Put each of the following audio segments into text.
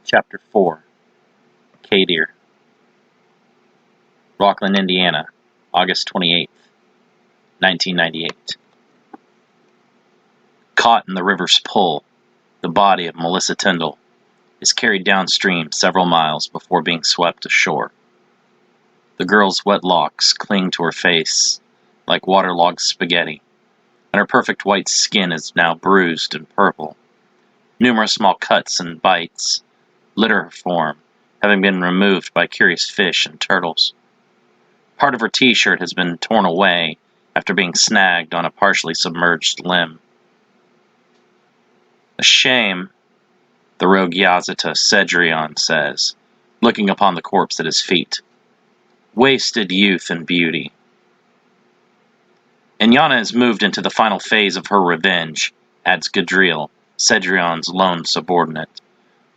Chapter 4. Caedere. Rockland, Indiana, August 28th, 1998. Caught in the river's pull, the body of Melissa Tyndall is carried downstream several miles before being swept ashore. The girl's wet locks cling to her face like waterlogged spaghetti, and her perfect white skin is now bruised and purple. Numerous small cuts and bites litter her form, having been removed by curious fish and turtles. Part of her t-shirt has been torn away after being snagged on a partially submerged limb. A shame, the rogue Yazita Cedrion says, looking upon the corpse at his feet. Wasted youth and beauty. Inyana has moved into the final phase of her revenge, adds Gadriel, Cedrion's lone subordinate.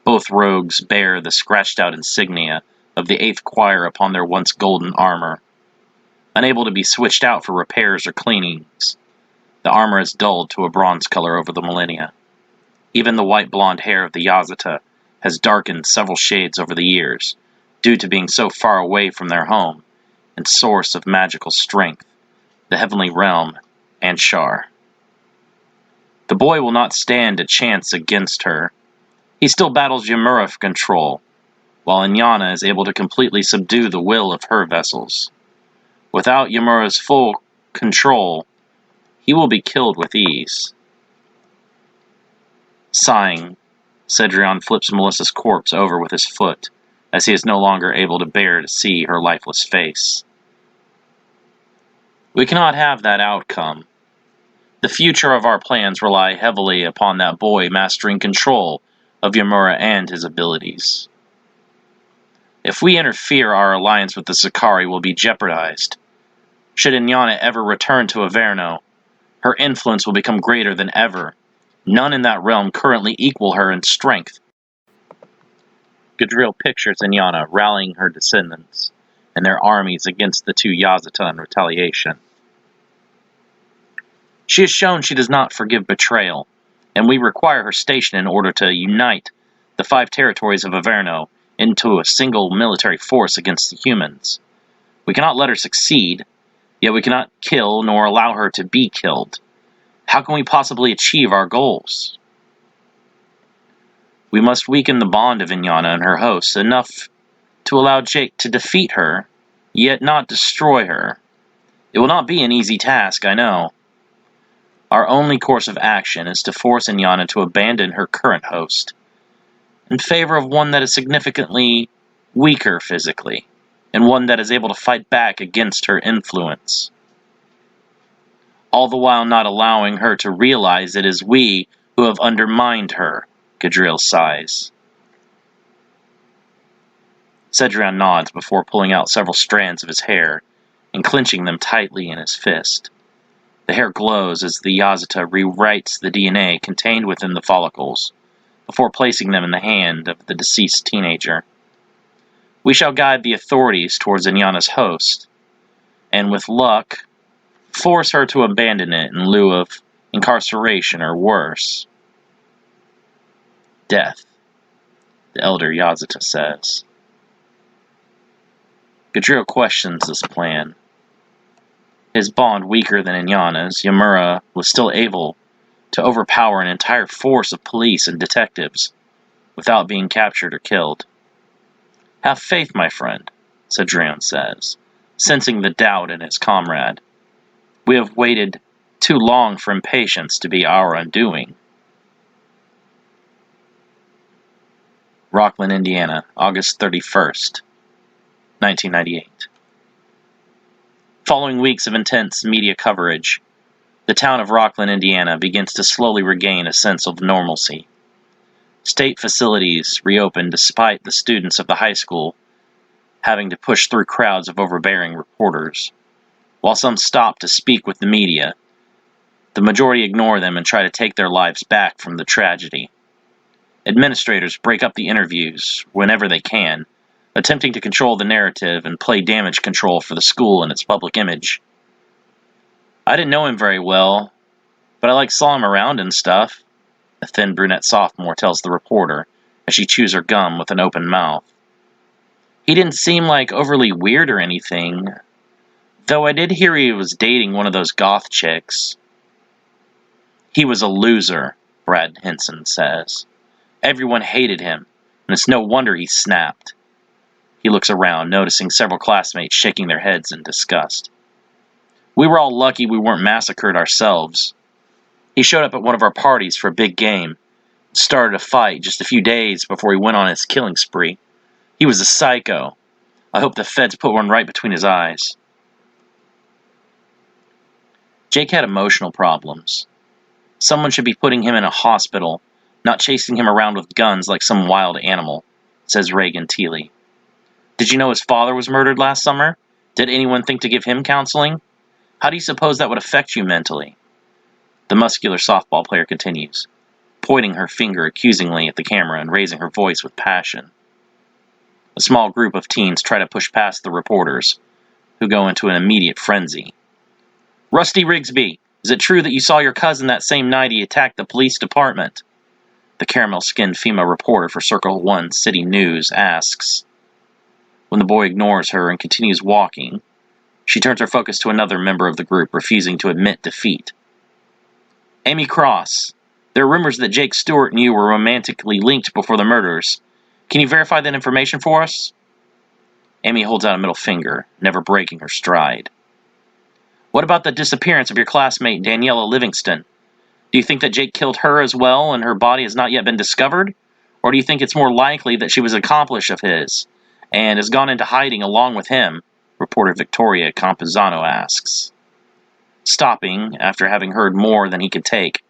Both rogues bear the scratched-out insignia of the 8th Choir upon their once golden armor. Unable to be switched out for repairs or cleanings, the armor is dulled to a bronze color over the millennia. Even the white-blonde hair of the Yazita has darkened several shades over the years, due to being so far away from their home and source of magical strength, the heavenly realm, and Shar. The boy will not stand a chance against her. He still battles Ymura for control, while Inyana is able to completely subdue the will of her vessels. Without Ymura's full control, he will be killed with ease. Sighing, Cedrion flips Melissa's corpse over with his foot, as he is no longer able to bear to see her lifeless face. We cannot have that outcome. The future of our plans rely heavily upon that boy mastering control of Ymura and his abilities. If we interfere, our alliance with the Sicarii will be jeopardized. Should Inyana ever return to Averno, her influence will become greater than ever. None in that realm currently equal her in strength. Gadriel pictures Inyana rallying her descendants and their armies against the two Yazita in retaliation. She has shown she does not forgive betrayal, and we require her station in order to unite the 5 territories of Averno into a single military force against the humans. We cannot let her succeed, yet we cannot kill nor allow her to be killed. How can we possibly achieve our goals? We must weaken the bond of Inyana and her hosts enough to allow Jake to defeat her, yet not destroy her. It will not be an easy task, I know. Our only course of action is to force Inyana to abandon her current host, in favor of one that is significantly weaker physically, and one that is able to fight back against her influence. All the while not allowing her to realize it is we who have undermined her, Gadriel sighs. Cedrion nods before pulling out several strands of his hair and clenching them tightly in his fist. The hair glows as the Yazita rewrites the DNA contained within the follicles, before placing them in the hand of the deceased teenager. We shall guide the authorities towards Inyana's host, and with luck, force her to abandon it in lieu of incarceration or worse. Death, the elder Yazita says. Gadriel questions this plan. His bond weaker than Inyana's, Ymura was still able to overpower an entire force of police and detectives without being captured or killed. Have faith, my friend, Cedrion says, sensing the doubt in his comrade. We have waited too long for impatience to be our undoing. Rockland, Indiana, August 31st, 1998. Following weeks of intense media coverage, the town of Rockland, Indiana begins to slowly regain a sense of normalcy. State facilities reopened despite the students of the high school having to push through crowds of overbearing reporters. While some stop to speak with the media, the majority ignore them and try to take their lives back from the tragedy. Administrators break up the interviews whenever they can, attempting to control the narrative and play damage control for the school and its public image. I didn't know him very well, but I saw him around and stuff, the thin brunette sophomore tells the reporter, as she chews her gum with an open mouth. He didn't seem like overly weird or anything, though I did hear he was dating one of those goth chicks. He was a loser, Brad Henson says. Everyone hated him, and it's no wonder he snapped. He looks around, noticing several classmates shaking their heads in disgust. We were all lucky we weren't massacred ourselves. He showed up at one of our parties for a big game, and started a fight just a few days before he went on his killing spree. He was a psycho. I hope the feds put one right between his eyes. Jake had emotional problems. Someone should be putting him in a hospital, not chasing him around with guns like some wild animal, says Reagan Teeley. Did you know his father was murdered last summer? Did anyone think to give him counseling? How do you suppose that would affect you mentally? The muscular softball player continues, pointing her finger accusingly at the camera and raising her voice with passion. A small group of teens try to push past the reporters, who go into an immediate frenzy. Rusty Rigsby, is it true that you saw your cousin that same night he attacked the police department? The caramel-skinned female reporter for Circle 1 City News asks. When the boy ignores her and continues walking, she turns her focus to another member of the group, refusing to admit defeat. Amy Cross, there are rumors that Jake Stewart and you were romantically linked before the murders. Can you verify that information for us? Amy holds out a middle finger, never breaking her stride. What about the disappearance of your classmate Daniela Livingston? Do you think that Jake killed her as well and her body has not yet been discovered? Or do you think it's more likely that she was an accomplice of his and has gone into hiding along with him? Reporter Victoria Campuzano asks. Stopping after having heard more than he could take,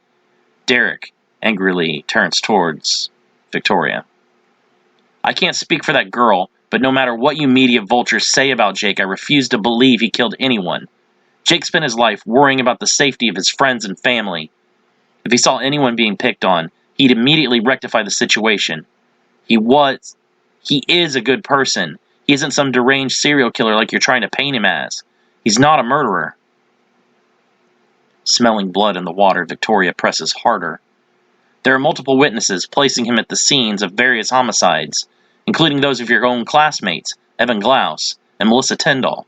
Derek angrily turns towards Victoria. I can't speak for that girl, but no matter what you media vultures say about Jake, I refuse to believe he killed anyone. Jake spent his life worrying about the safety of his friends and family. If he saw anyone being picked on, he'd immediately rectify the situation. He is a good person. He isn't some deranged serial killer like you're trying to paint him as. He's not a murderer. Smelling blood in the water, Victoria presses harder. There are multiple witnesses placing him at the scenes of various homicides, including those of your own classmates, Evan Glaus and Melissa Tyndall.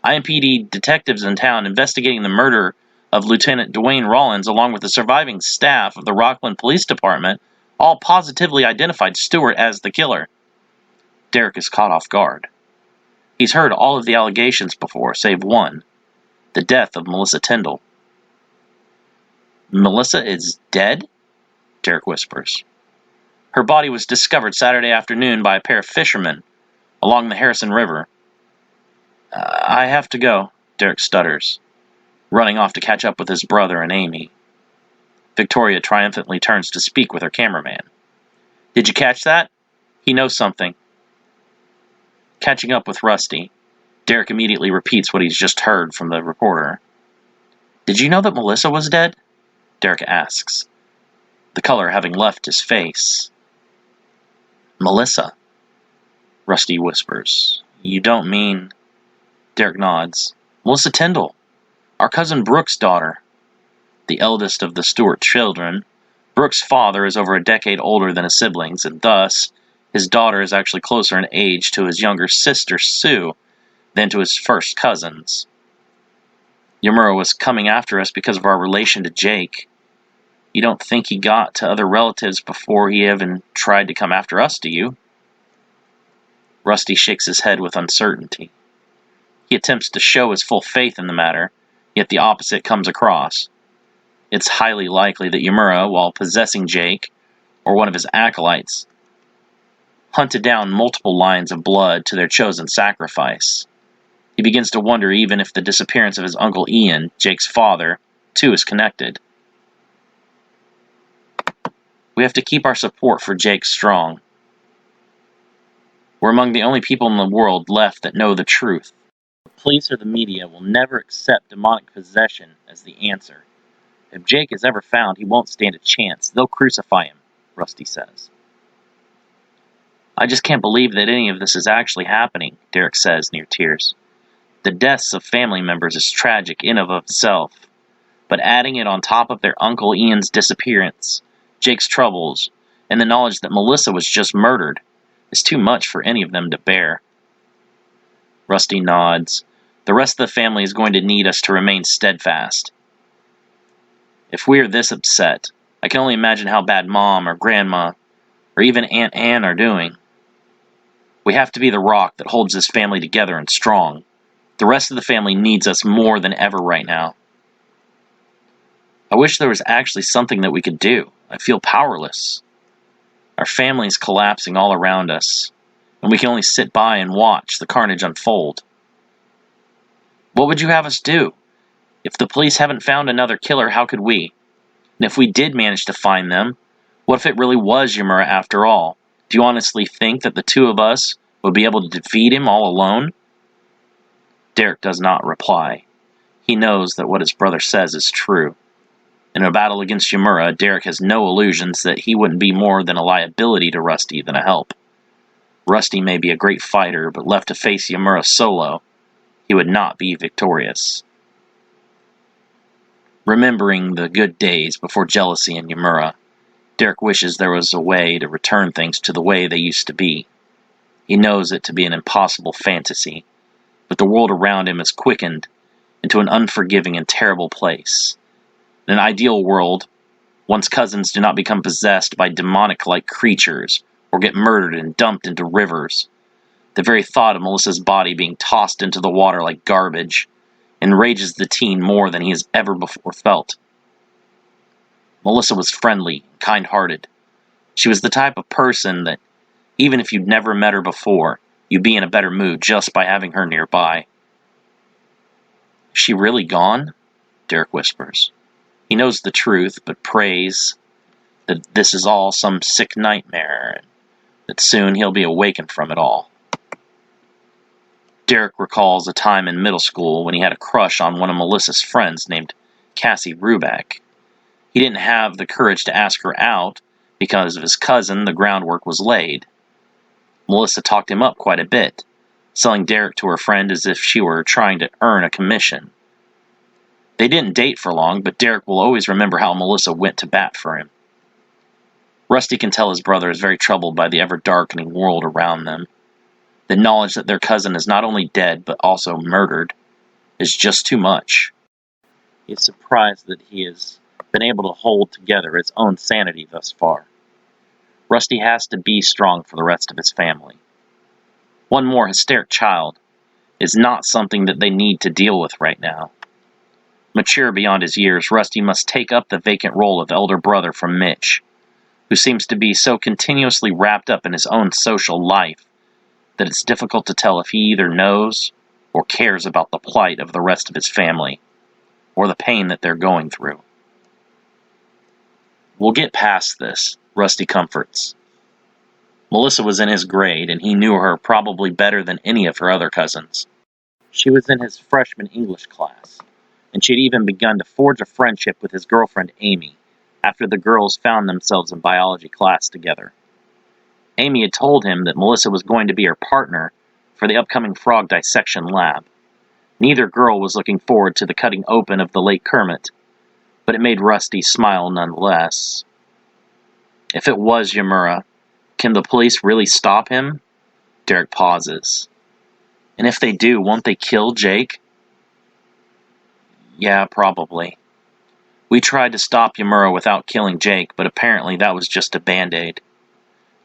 IMPD detectives in town investigating the murder of Lieutenant Dwayne Rollins along with the surviving staff of the Rockland Police Department all positively identified Stewart as the killer. Derek is caught off guard. He's heard all of the allegations before, save one, the death of Melissa Tyndall. Melissa is dead? Derek whispers. Her body was discovered Saturday afternoon by a pair of fishermen along the Harrison River. I have to go, Derek stutters, running off to catch up with his brother and Amy. Victoria triumphantly turns to speak with her cameraman. Did you catch that? He knows something. Catching up with Rusty, Derek immediately repeats what he's just heard from the reporter. Did you know that Melissa was dead? Derek asks, the color having left his face. Melissa, Rusty whispers. You don't mean... Derek nods. Melissa Tyndall, our cousin Brooke's daughter. The eldest of the Stewart children, Brooke's father is over a decade older than his siblings, and thus, his daughter is actually closer in age to his younger sister, Sue, than to his first cousins. Yamura was coming after us because of our relation to Jake. You don't think he got to other relatives before he even tried to come after us, do you? Rusty shakes his head with uncertainty. He attempts to show his full faith in the matter, yet the opposite comes across. It's highly likely that Yamura, while possessing Jake, or one of his acolytes, hunted down multiple lines of blood to their chosen sacrifice. He begins to wonder even if the disappearance of his uncle Ian, Jake's father, too is connected. We have to keep our support for Jake strong. We're among the only people in the world left that know the truth. The police or the media will never accept demonic possession as the answer. If Jake is ever found, he won't stand a chance. They'll crucify him, Rusty says. I just can't believe that any of this is actually happening, Derek says near tears. The deaths of family members is tragic in of itself, but adding it on top of their Uncle Ian's disappearance, Jake's troubles, and the knowledge that Melissa was just murdered is too much for any of them to bear. Rusty nods. The rest of the family is going to need us to remain steadfast. If we are this upset, I can only imagine how bad Mom or Grandma or even Aunt Anne are doing. We have to be the rock that holds this family together and strong. The rest of the family needs us more than ever right now. I wish there was actually something that we could do. I feel powerless. Our family is collapsing all around us, and we can only sit by and watch the carnage unfold. What would you have us do? If the police haven't found another killer, how could we? And if we did manage to find them, what if it really was Yamura after all? Do you honestly think that the two of us would be able to defeat him all alone? Derek does not reply. He knows that what his brother says is true. In a battle against Yamura, Derek has no illusions that he wouldn't be more than a liability to Rusty than a help. Rusty may be a great fighter, but left to face Yamura solo, he would not be victorious. Remembering the good days before jealousy in Yamura, Derek wishes there was a way to return things to the way they used to be. He knows it to be an impossible fantasy, but the world around him is quickened into an unforgiving and terrible place. In an ideal world, one's cousins do not become possessed by demonic-like creatures or get murdered and dumped into rivers. The very thought of Melissa's body being tossed into the water like garbage enrages the teen more than he has ever before felt. Melissa was friendly, kind-hearted. She was the type of person that, even if you'd never met her before, you'd be in a better mood just by having her nearby. Is she really gone? Derek whispers. He knows the truth, but prays that this is all some sick nightmare, and that soon he'll be awakened from it all. Derek recalls a time in middle school when he had a crush on one of Melissa's friends named Cassie Ruback. He didn't have the courage to ask her out because of his cousin. The groundwork was laid. Melissa talked him up quite a bit, selling Derek to her friend as if she were trying to earn a commission. They didn't date for long, but Derek will always remember how Melissa went to bat for him. Rusty can tell his brother is very troubled by the ever-darkening world around them. The knowledge that their cousin is not only dead, but also murdered, is just too much. He is surprised that he has been able to hold together his own sanity thus far. Rusty has to be strong for the rest of his family. One more hysteric child is not something that they need to deal with right now. Mature beyond his years, Rusty must take up the vacant role of elder brother from Mitch, who seems to be so continuously wrapped up in his own social life that it's difficult to tell if he either knows or cares about the plight of the rest of his family, or the pain that they're going through. We'll get past this, Rusty comforts. Melissa was in his grade, and he knew her probably better than any of her other cousins. She was in his freshman English class, and she had even begun to forge a friendship with his girlfriend Amy, after the girls found themselves in biology class together. Amy had told him that Melissa was going to be her partner for the upcoming frog dissection lab. Neither girl was looking forward to the cutting open of the Lake Kermit, but it made Rusty smile nonetheless. If it was Yamura, can the police really stop him? Derek pauses. And if they do, won't they kill Jake? Yeah, probably. We tried to stop Yamura without killing Jake, but apparently that was just a band-aid.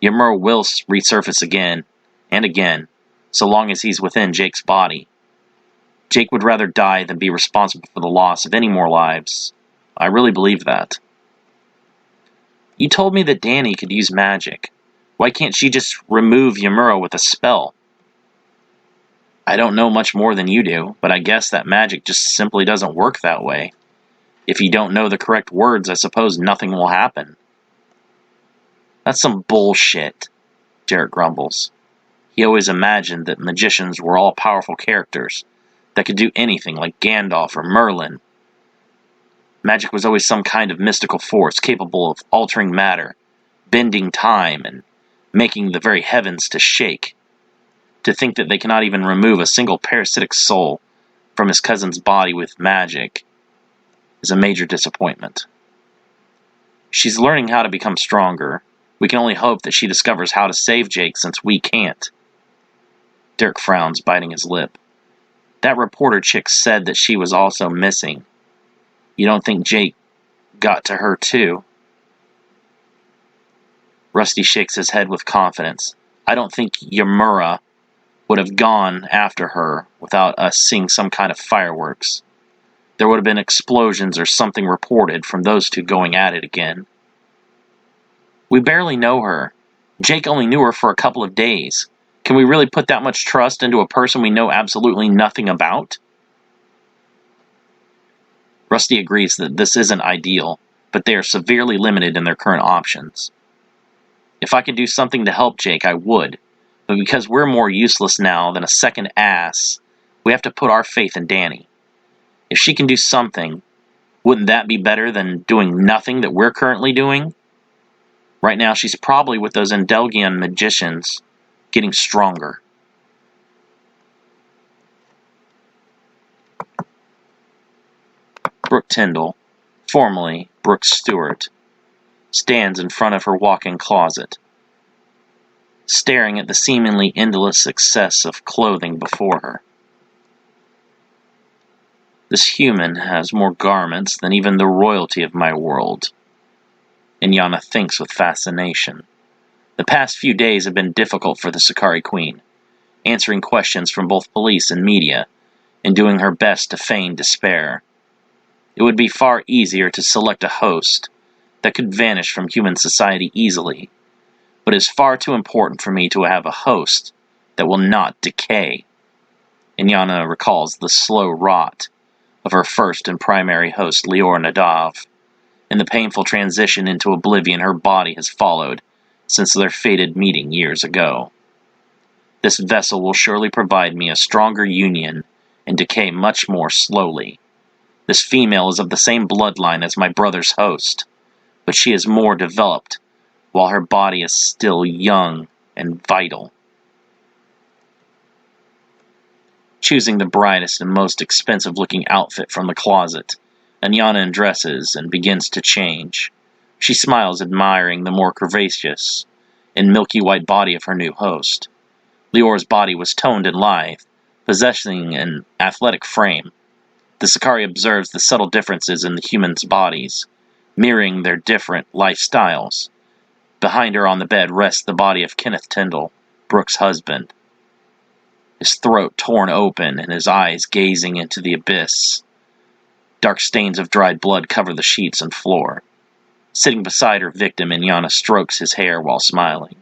Yamura will resurface again, and again, so long as he's within Jake's body. Jake would rather die than be responsible for the loss of any more lives. I really believe that. You told me that Danny could use magic. Why can't she just remove Yamura with a spell? I don't know much more than you do, but I guess that magic just simply doesn't work that way. If you don't know the correct words, I suppose nothing will happen. That's some bullshit, Derek grumbles. He always imagined that magicians were all-powerful characters that could do anything, like Gandalf or Merlin. Magic was always some kind of mystical force capable of altering matter, bending time, and making the very heavens to shake. To think that they cannot even remove a single parasitic soul from his cousin's body with magic is a major disappointment. She's learning how to become stronger, We can only hope that she discovers how to save Jake since we can't. Dirk frowns, biting his lip. That reporter chick said that she was also missing. You don't think Jake got to her too? Rusty shakes his head with confidence. I don't think Yamura would have gone after her without us seeing some kind of fireworks. There would have been explosions or something reported from those two going at it again. We barely know her. Jake only knew her for a couple of days. Can we really put that much trust into a person we know absolutely nothing about? Rusty agrees that this isn't ideal, but they are severely limited in their current options. If I could do something to help Jake, I would, but because we're more useless now than a second ass, we have to put our faith in Danny. If she can do something, wouldn't that be better than doing nothing that we're currently doing? Right now, she's probably with those Endelgian magicians, getting stronger. Brooke Tyndall, formerly Brooke Stewart, stands in front of her walk-in closet, staring at the seemingly endless excess of clothing before her. This human has more garments than even the royalty of my world. Inyana thinks with fascination. The past few days have been difficult for the Sakari Queen, answering questions from both police and media, and doing her best to feign despair. It would be far easier to select a host that could vanish from human society easily, but it is far too important for me to have a host that will not decay. Inyana recalls the slow rot of her first and primary host, Lior Nadav, and the painful transition into oblivion her body has followed since their fated meeting years ago. This vessel will surely provide me a stronger union and decay much more slowly. This female is of the same bloodline as my brother's host, but she is more developed, while her body is still young and vital. Choosing the brightest and most expensive-looking outfit from the closet, Inyana undresses and begins to change. She smiles, admiring the more curvaceous and milky white body of her new host. Lior's body was toned and lithe, possessing an athletic frame. The Sakari observes the subtle differences in the humans' bodies, mirroring their different lifestyles. Behind her on the bed rests the body of Kenneth Tyndall, Brooke's husband. His throat torn open and his eyes gazing into the abyss. Dark stains of dried blood cover the sheets and floor. Sitting beside her victim, Inyana strokes his hair while smiling.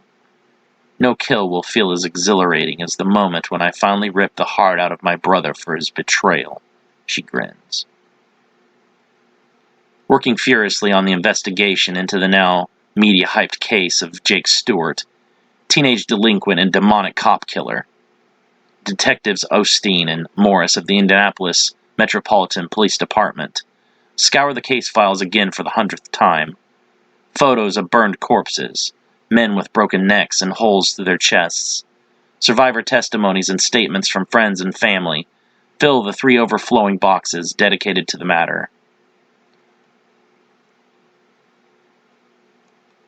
No kill will feel as exhilarating as the moment when I finally rip the heart out of my brother for his betrayal, she grins. Working furiously on the investigation into the now media-hyped case of Jake Stewart, teenage delinquent and demonic cop killer, Detectives Osteen and Morris of the Indianapolis Metropolitan Police Department scour the case files again for the 100th time. Photos of burned corpses, men with broken necks and holes through their chests, survivor testimonies and statements from friends and family fill the 3 overflowing boxes dedicated to the matter.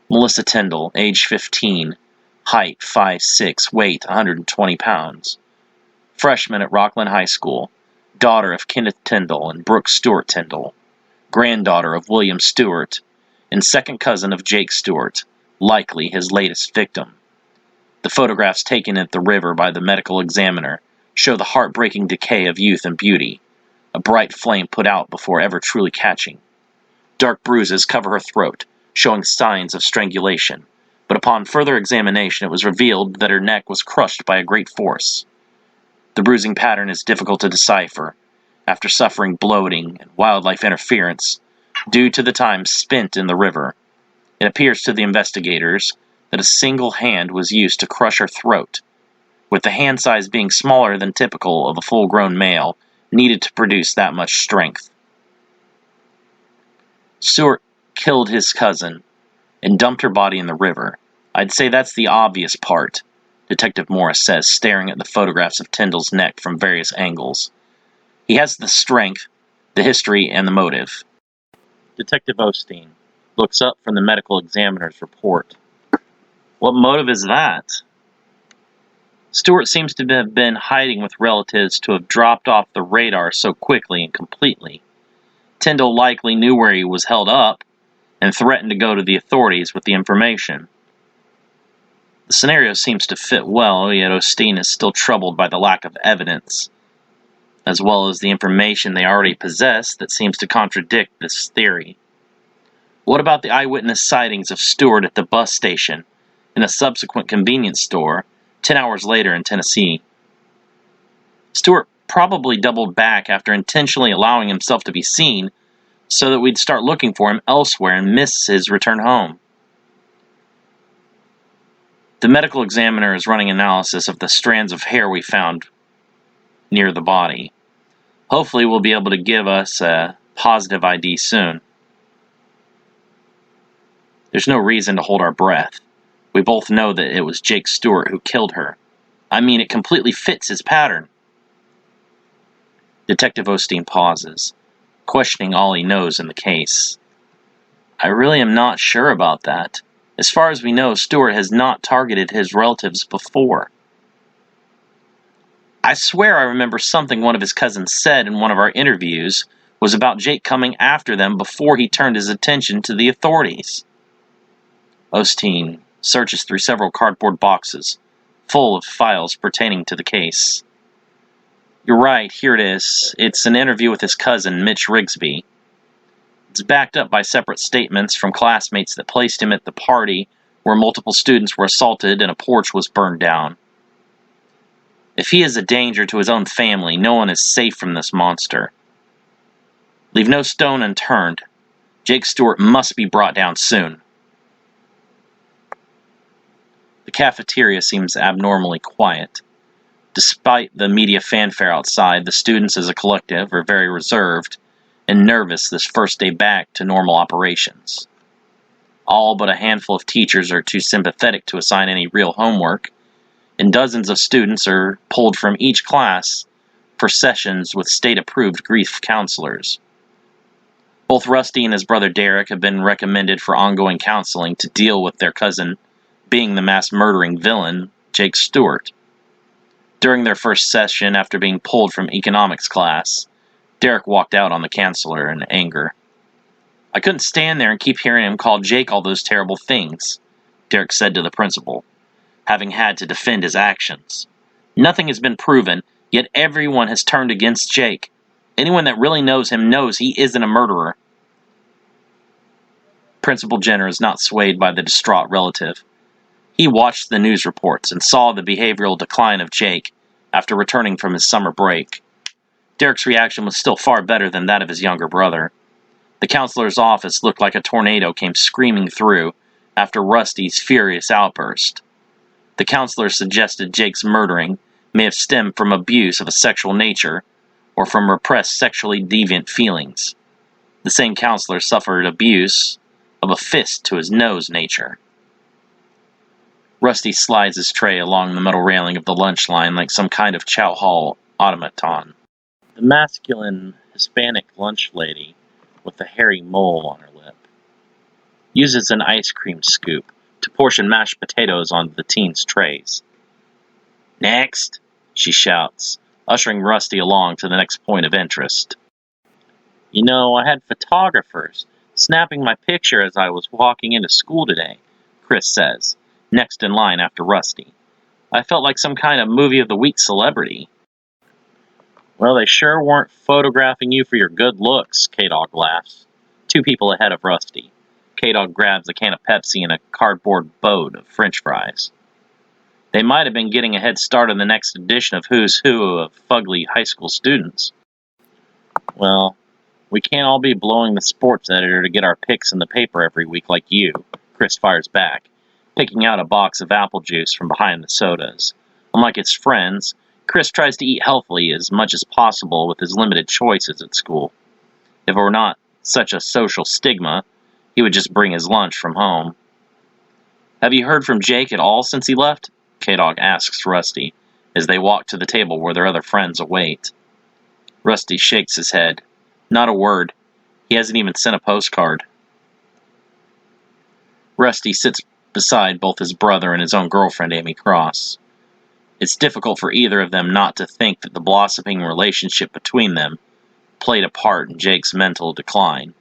Melissa Tyndall, age 15, height 5'6", weight 120 pounds. Freshman at Rockland High School, daughter of Kenneth Tyndall and Brooke Stewart Tyndall, granddaughter of William Stewart, and second cousin of Jake Stewart, likely his latest victim. The photographs taken at the river by the medical examiner show the heartbreaking decay of youth and beauty, a bright flame put out before ever truly catching. Dark bruises cover her throat, showing signs of strangulation, but upon further examination it was revealed that her neck was crushed by a great force. The bruising pattern is difficult to decipher, after suffering bloating and wildlife interference, due to the time spent in the river. It appears to the investigators that a single hand was used to crush her throat, with the hand size being smaller than typical of a full-grown male needed to produce that much strength. Stewart killed his cousin and dumped her body in the river. I'd say that's the obvious part, Detective Morris says, staring at the photographs of Tyndall's neck from various angles. He has the strength, the history, and the motive. Detective Osteen looks up from the medical examiner's report. What motive is that? Stewart seems to have been hiding with relatives to have dropped off the radar so quickly and completely. Tyndall likely knew where he was held up and threatened to go to the authorities with the information. The scenario seems to fit well, yet Osteen is still troubled by the lack of evidence, as well as the information they already possess that seems to contradict this theory. What about the eyewitness sightings of Stewart at the bus station, in a subsequent convenience store, 10 hours later in Tennessee? Stewart probably doubled back after intentionally allowing himself to be seen so that we'd start looking for him elsewhere and miss his return home. The medical examiner is running analysis of the strands of hair we found near the body. Hopefully we'll be able to give us a positive ID soon. There's no reason to hold our breath. We both know that it was Jake Stewart who killed her. I mean, it completely fits his pattern. Detective Osteen pauses, questioning all he knows in the case. I really am not sure about that. As far as we know, Stewart has not targeted his relatives before. I swear I remember something one of his cousins said in one of our interviews was about Jake coming after them before he turned his attention to the authorities. Osteen searches through several cardboard boxes, full of files pertaining to the case. You're right, here it is. It's an interview with his cousin, Mitch Rigsby. It's backed up by separate statements from classmates that placed him at the party where multiple students were assaulted and a porch was burned down. If he is a danger to his own family, no one is safe from this monster. Leave no stone unturned. Jake Stewart must be brought down soon. The cafeteria seems abnormally quiet. Despite the media fanfare outside, the students as a collective are very reserved and nervous this first day back to normal operations. All but a handful of teachers are too sympathetic to assign any real homework, and dozens of students are pulled from each class for sessions with state-approved grief counselors. Both Rusty and his brother Derek have been recommended for ongoing counseling to deal with their cousin being the mass-murdering villain, Jake Stewart. During their first session, after being pulled from economics class, Derek walked out on the counselor in anger. I couldn't stand there and keep hearing him call Jake all those terrible things, Derek said to the principal, having had to defend his actions. Nothing has been proven, yet everyone has turned against Jake. Anyone that really knows him knows he isn't a murderer. Principal Jenner is not swayed by the distraught relative. He watched the news reports and saw the behavioral decline of Jake after returning from his summer break. Derek's reaction was still far better than that of his younger brother. The counselor's office looked like a tornado came screaming through after Rusty's furious outburst. The counselor suggested Jake's murdering may have stemmed from abuse of a sexual nature or from repressed sexually deviant feelings. The same counselor suffered abuse of a fist to his nose nature. Rusty slides his tray along the metal railing of the lunch line like some kind of chow hall automaton. The masculine Hispanic lunch lady with the hairy mole on her lip uses an ice cream scoop to portion mashed potatoes onto the teens' trays. Next, she shouts, ushering Rusty along to the next point of interest. You know, I had photographers snapping my picture as I was walking into school today, Chris says, next in line after Rusty. I felt like some kind of movie of the week celebrity. Well, they sure weren't photographing you for your good looks, K-Dog laughs. 2 people ahead of Rusty. K-Dog grabs a can of Pepsi and a cardboard boat of French fries. They might have been getting a head start on the next edition of Who's Who of Fugly High School students. Well, we can't all be blowing the sports editor to get our picks in the paper every week like you, Chris fires back, picking out a box of apple juice from behind the sodas. Unlike his friends, Chris tries to eat healthily as much as possible with his limited choices at school. If it were not such a social stigma, he would just bring his lunch from home. Have you heard from Jake at all since he left? K-Dog asks Rusty, as they walk to the table where their other friends await. Rusty shakes his head. Not a word. He hasn't even sent a postcard. Rusty sits beside both his brother and his own girlfriend, Amy Cross. It's difficult for either of them not to think that the blossoming relationship between them played a part in Jake's mental decline.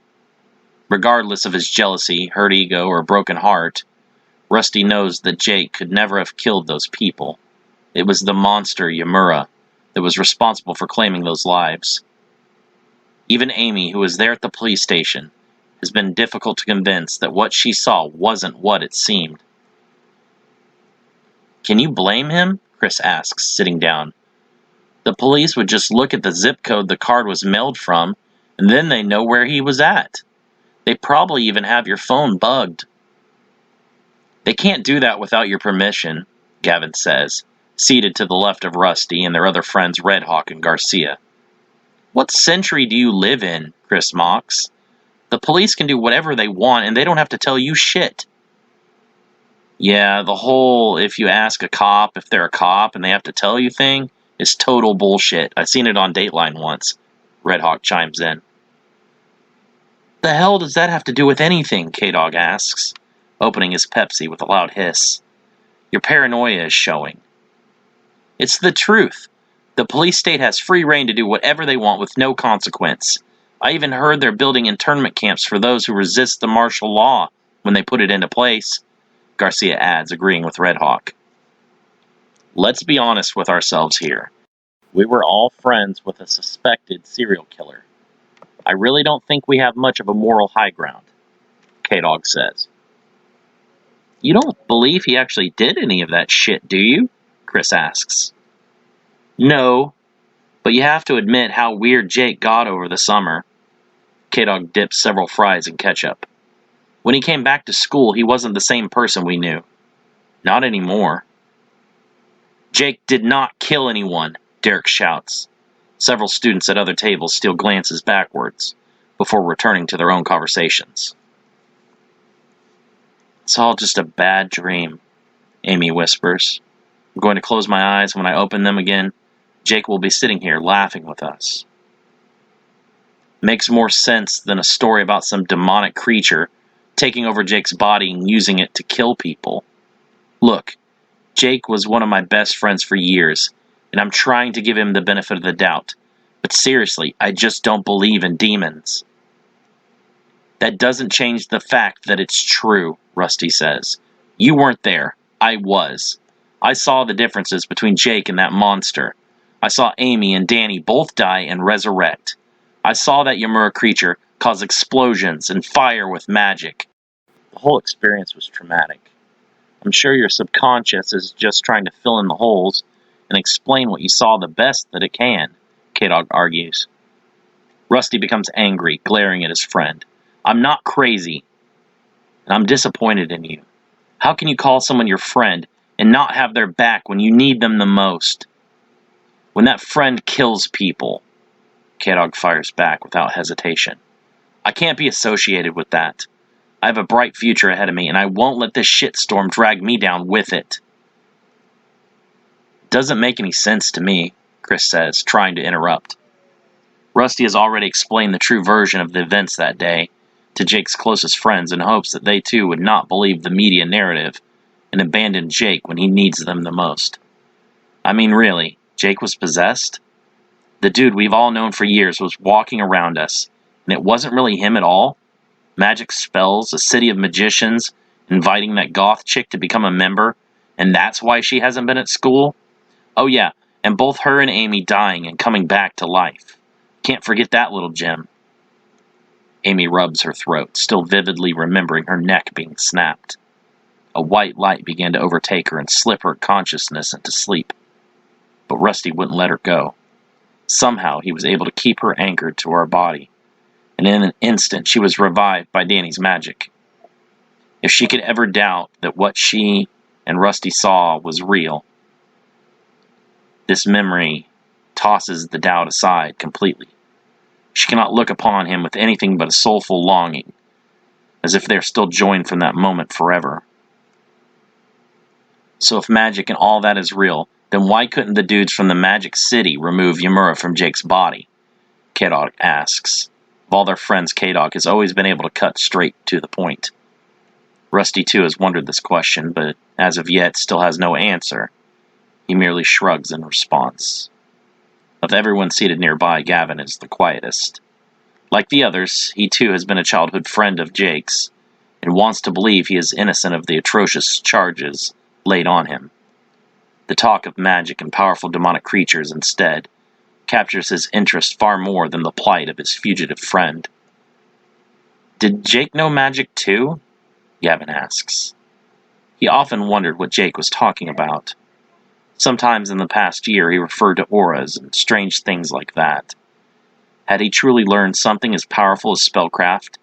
Regardless of his jealousy, hurt ego, or broken heart, Rusty knows that Jake could never have killed those people. It was the monster, Yamura, that was responsible for claiming those lives. Even Amy, who was there at the police station, has been difficult to convince that what she saw wasn't what it seemed. "Can you blame him?" Chris asks, sitting down. "The police would just look at the zip code the card was mailed from, and then they know where he was at. They probably even have your phone bugged." "They can't do that without your permission," Gavin says, seated to the left of Rusty and their other friends Red Hawk and Garcia. "What century do you live in?" Chris mocks. "The police can do whatever they want, and they don't have to tell you shit." "Yeah, the whole if you ask a cop if they're a cop and they have to tell you thing is total bullshit. I've seen it on Dateline once," Red Hawk chimes in. "The hell does that have to do with anything?" K-Dog asks, opening his Pepsi with a loud hiss. "Your paranoia is showing." "It's the truth. The police state has free rein to do whatever they want with no consequence. I even heard they're building internment camps for those who resist the martial law when they put it into place," Garcia adds, agreeing with Red Hawk. "Let's be honest with ourselves here. We were all friends with a suspected serial killer. I really don't think we have much of a moral high ground," K-Dog says. "You don't believe he actually did any of that shit, do you?" Chris asks. "No, but you have to admit how weird Jake got over the summer." K-Dog dips several fries in ketchup. "When he came back to school, he wasn't the same person we knew. Not anymore." "Jake did not kill anyone," Derek shouts. Several students at other tables steal glances backwards, before returning to their own conversations. "It's all just a bad dream," Amy whispers. "I'm going to close my eyes, and when I open them again, Jake will be sitting here laughing with us." Makes more sense than a story about some demonic creature taking over Jake's body and using it to kill people. Look, Jake was one of my best friends for years, and I'm trying to give him the benefit of the doubt. But seriously, I just don't believe in demons. "That doesn't change the fact that it's true," Rusty says. "You weren't there. I was. I saw the differences between Jake and that monster. I saw Amy and Danny both die and resurrect. I saw that Yamura creature cause explosions and fire with magic. The whole experience was traumatic. I'm sure your subconscious is just trying to fill in the holes and explain what you saw the best that it can," K-Dog argues. Rusty becomes angry, glaring at his friend. "I'm not crazy, and I'm disappointed in you. How can you call someone your friend and not have their back when you need them the most? When that friend kills people," K-Dog fires back without hesitation. "I can't be associated with that. I have a bright future ahead of me, and I won't let this shitstorm drag me down with it." "Doesn't make any sense to me," Chris says, trying to interrupt. Rusty has already explained the true version of the events that day to Jake's closest friends in hopes that they too would not believe the media narrative and abandon Jake when he needs them the most. I mean, really, Jake was possessed? The dude we've all known for years was walking around us, and it wasn't really him at all? Magic spells, a city of magicians, inviting that goth chick to become a member, and that's why she hasn't been at school? Oh yeah, and both her and Amy dying and coming back to life. Can't forget that little gem." Amy rubs her throat, still vividly remembering her neck being snapped. A white light began to overtake her and slip her consciousness into sleep. But Rusty wouldn't let her go. Somehow he was able to keep her anchored to her body, and in an instant she was revived by Danny's magic. If she could ever doubt that what she and Rusty saw was real, this memory tosses the doubt aside completely. She cannot look upon him with anything but a soulful longing, as if they are still joined from that moment forever. So if magic and all that is real, then why couldn't the dudes from the Magic City remove Yamura from Jake's body? K-Dog asks. Of all their friends, K-Dog has always been able to cut straight to the point. Rusty, too, has wondered this question, but as of yet still has no answer. He merely shrugs in response. Of everyone seated nearby, Gavin is the quietest. Like the others, he too has been a childhood friend of Jake's, and wants to believe he is innocent of the atrocious charges laid on him. The talk of magic and powerful demonic creatures, instead, captures his interest far more than the plight of his fugitive friend. Did Jake know magic too? Gavin asks. He often wondered what Jake was talking about. Sometimes in the past year he referred to auras and strange things like that. Had he truly learned something as powerful as spellcraft,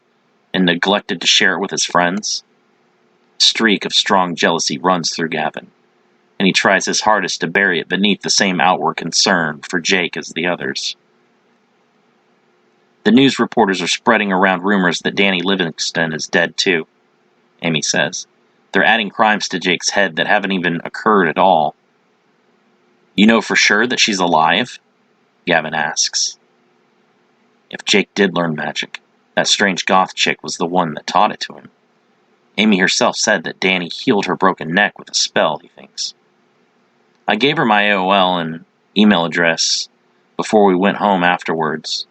and neglected to share it with his friends? A streak of strong jealousy runs through Gavin, and he tries his hardest to bury it beneath the same outward concern for Jake as the others. The news reporters are spreading around rumors that Danny Livingston is dead too, Amy says. They're adding crimes to Jake's head that haven't even occurred at all. You know for sure that she's alive? Gavin asks. If Jake did learn magic, that strange goth chick was the one that taught it to him. Amy herself said that Danny healed her broken neck with a spell, he thinks. I gave her my AOL and email address before we went home afterwards.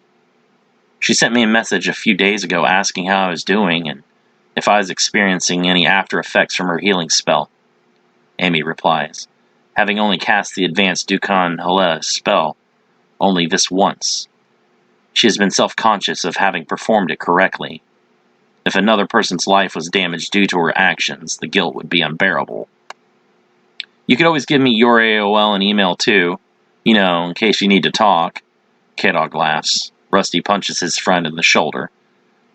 She sent me a message a few days ago asking how I was doing and if I was experiencing any after effects from her healing spell. Amy replies, having only cast the advanced Dukan Hala spell only this once. She has been self-conscious of having performed it correctly. If another person's life was damaged due to her actions, the guilt would be unbearable. You could always give me your AOL and email too, in case you need to talk. Caedere laughs. Rusty punches his friend in the shoulder,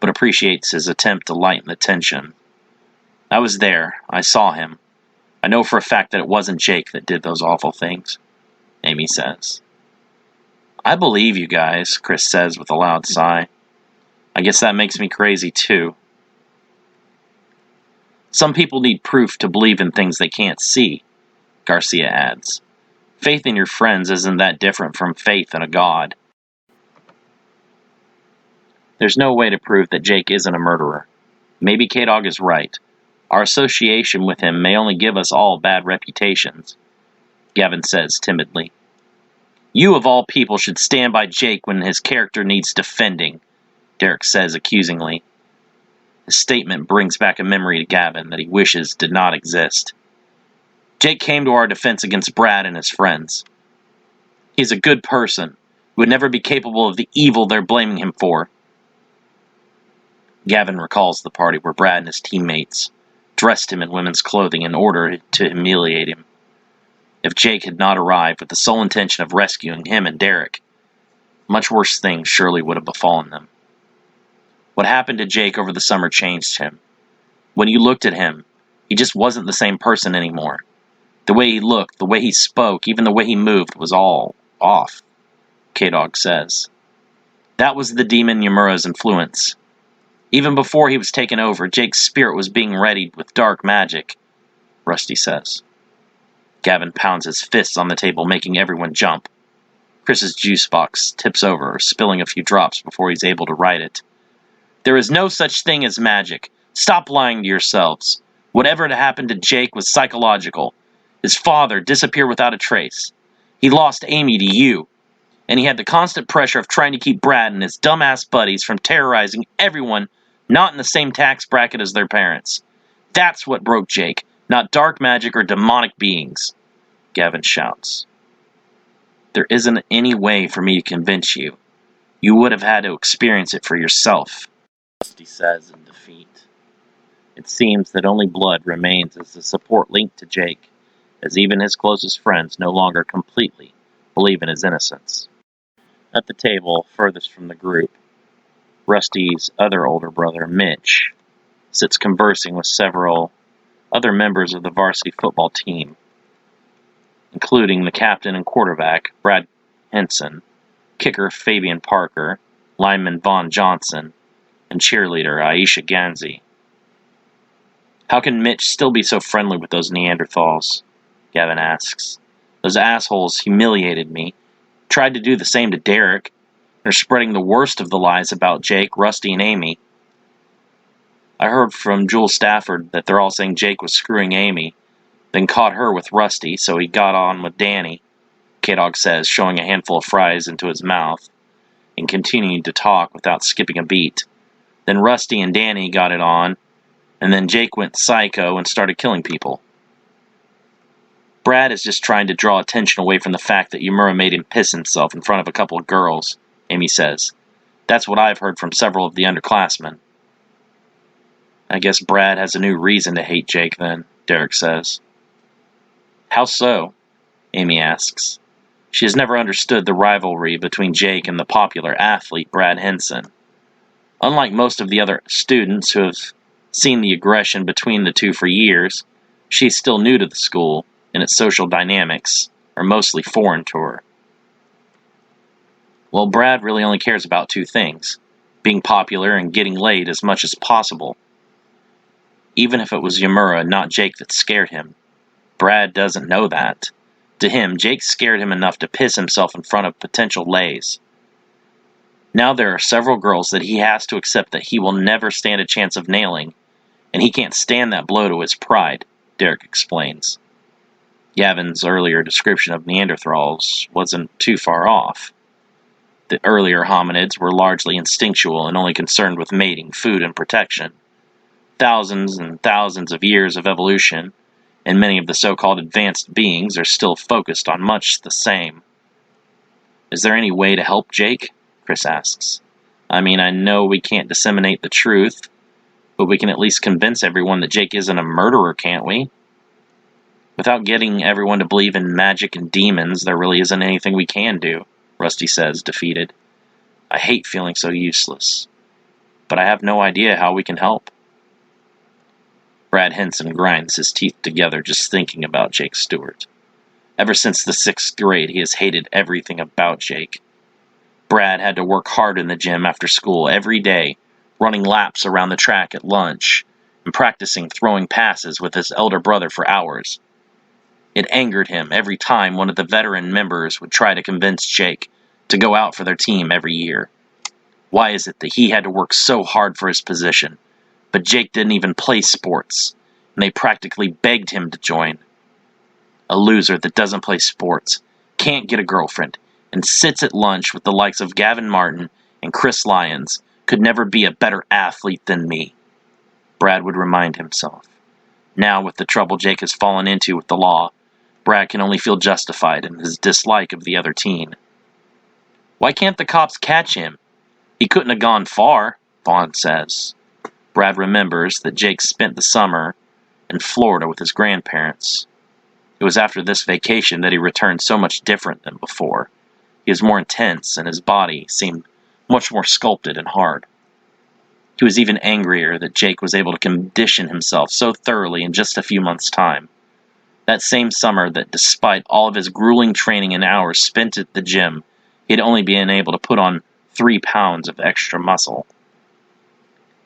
but appreciates his attempt to lighten the tension. I was there. I saw him. I know for a fact that it wasn't Jake that did those awful things, Amy says. I believe you guys, Chris says with a loud sigh. I guess that makes me crazy too. Some people need proof to believe in things they can't see, Garcia adds. Faith in your friends isn't that different from faith in a god. There's no way to prove that Jake isn't a murderer. Maybe Caedere is right. Our association with him may only give us all bad reputations, Gavin says timidly. You of all people should stand by Jake when his character needs defending, Derek says accusingly. His statement brings back a memory to Gavin that he wishes did not exist. Jake came to our defense against Brad and his friends. He's a good person who would never be capable of the evil they're blaming him for. Gavin recalls the party where Brad and his teammates dressed him in women's clothing in order to humiliate him. If Jake had not arrived with the sole intention of rescuing him and Derek, much worse things surely would have befallen them. What happened to Jake over the summer changed him. When you looked at him, he just wasn't the same person anymore. The way he looked, the way he spoke, even the way he moved was all off, Caedere says. That was the demon Yamura's influence. Even before he was taken over, Jake's spirit was being readied with dark magic, Rusty says. Gavin pounds his fists on the table, making everyone jump. Chris's juice box tips over, spilling a few drops before he's able to right it. There is no such thing as magic. Stop lying to yourselves. Whatever had happened to Jake was psychological. His father disappeared without a trace. He lost Amy to you. And he had the constant pressure of trying to keep Brad and his dumbass buddies from terrorizing everyone not in the same tax bracket as their parents. That's what broke Jake, not dark magic or demonic beings, Gavin shouts. There isn't any way for me to convince you. You would have had to experience it for yourself, Rusty says in defeat. It seems that only blood remains as a support link to Jake, as even his closest friends no longer completely believe in his innocence. At the table, furthest from the group, Rusty's other older brother, Mitch, sits conversing with several other members of the varsity football team, including the captain and quarterback, Brad Henson, kicker Fabian Parker, lineman Vaughn Johnson, and cheerleader Aisha Ganzi. How can Mitch still be so friendly with those Neanderthals? Gavin asks. Those assholes humiliated me, tried to do the same to Derek. They're spreading the worst of the lies about Jake, Rusty, and Amy. I heard from Jewel Stafford that they're all saying Jake was screwing Amy, then caught her with Rusty, so he got on with Danny, K-Dog says, showing a handful of fries into his mouth, and continuing to talk without skipping a beat. Then Rusty and Danny got it on, and then Jake went psycho and started killing people. Brad is just trying to draw attention away from the fact that Yamura made him piss himself in front of a couple of girls, Amy says. That's what I've heard from several of the underclassmen. I guess Brad has a new reason to hate Jake then, Derek says. How so? Amy asks. She has never understood the rivalry between Jake and the popular athlete Brad Henson. Unlike most of the other students who have seen the aggression between the two for years, she is still new to the school, and its social dynamics are mostly foreign to her. Well, Brad really only cares about two things, being popular and getting laid as much as possible. Even if it was Yamura, not Jake, that scared him. Brad doesn't know that. To him, Jake scared him enough to piss himself in front of potential lays. Now there are several girls that he has to accept that he will never stand a chance of nailing, and he can't stand that blow to his pride, Derek explains. Yavin's earlier description of Neanderthals wasn't too far off. The earlier hominids were largely instinctual and only concerned with mating, food, and protection. Thousands and thousands of years of evolution, and many of the so-called advanced beings are still focused on much the same. Is there any way to help Jake? Chris asks. I mean, I know we can't disseminate the truth, but we can at least convince everyone that Jake isn't a murderer, can't we? Without getting everyone to believe in magic and demons, there really isn't anything we can do, Rusty says, defeated. I hate feeling so useless, but I have no idea how we can help. Brad Henson grinds his teeth together just thinking about Jake Stewart. Ever since the 6th grade, he has hated everything about Jake. Brad had to work hard in the gym after school every day, running laps around the track at lunch, and practicing throwing passes with his elder brother for hours. It angered him every time one of the veteran members would try to convince Jake to go out for their team every year. Why is it that he had to work so hard for his position, but Jake didn't even play sports, and they practically begged him to join? A loser that doesn't play sports, can't get a girlfriend, and sits at lunch with the likes of Gavin Martin and Chris Lyons could never be a better athlete than me, Brad would remind himself. Now, with the trouble Jake has fallen into with the law, Brad can only feel justified in his dislike of the other teen. Why can't the cops catch him? He couldn't have gone far, Vaughn says. Brad remembers that Jake spent the summer in Florida with his grandparents. It was after this vacation that he returned so much different than before. He was more intense, and his body seemed much more sculpted and hard. He was even angrier that Jake was able to condition himself so thoroughly in just a few months' time. That same summer that, despite all of his grueling training and hours spent at the gym, he had only been able to put on 3 pounds of extra muscle.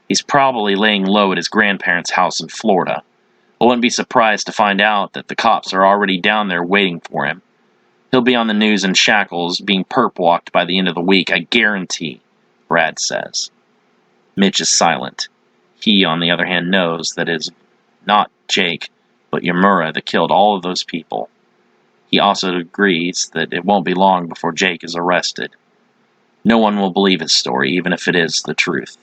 He's probably laying low at his grandparents' house in Florida. I wouldn't be surprised to find out that the cops are already down there waiting for him. He'll be on the news in shackles, being perp-walked by the end of the week, I guarantee, Brad says. Mitch is silent. He, on the other hand, knows that it is not Jake, but Yamura that killed all of those people. He also agrees that it won't be long before Jake is arrested. No one will believe his story, even if it is the truth.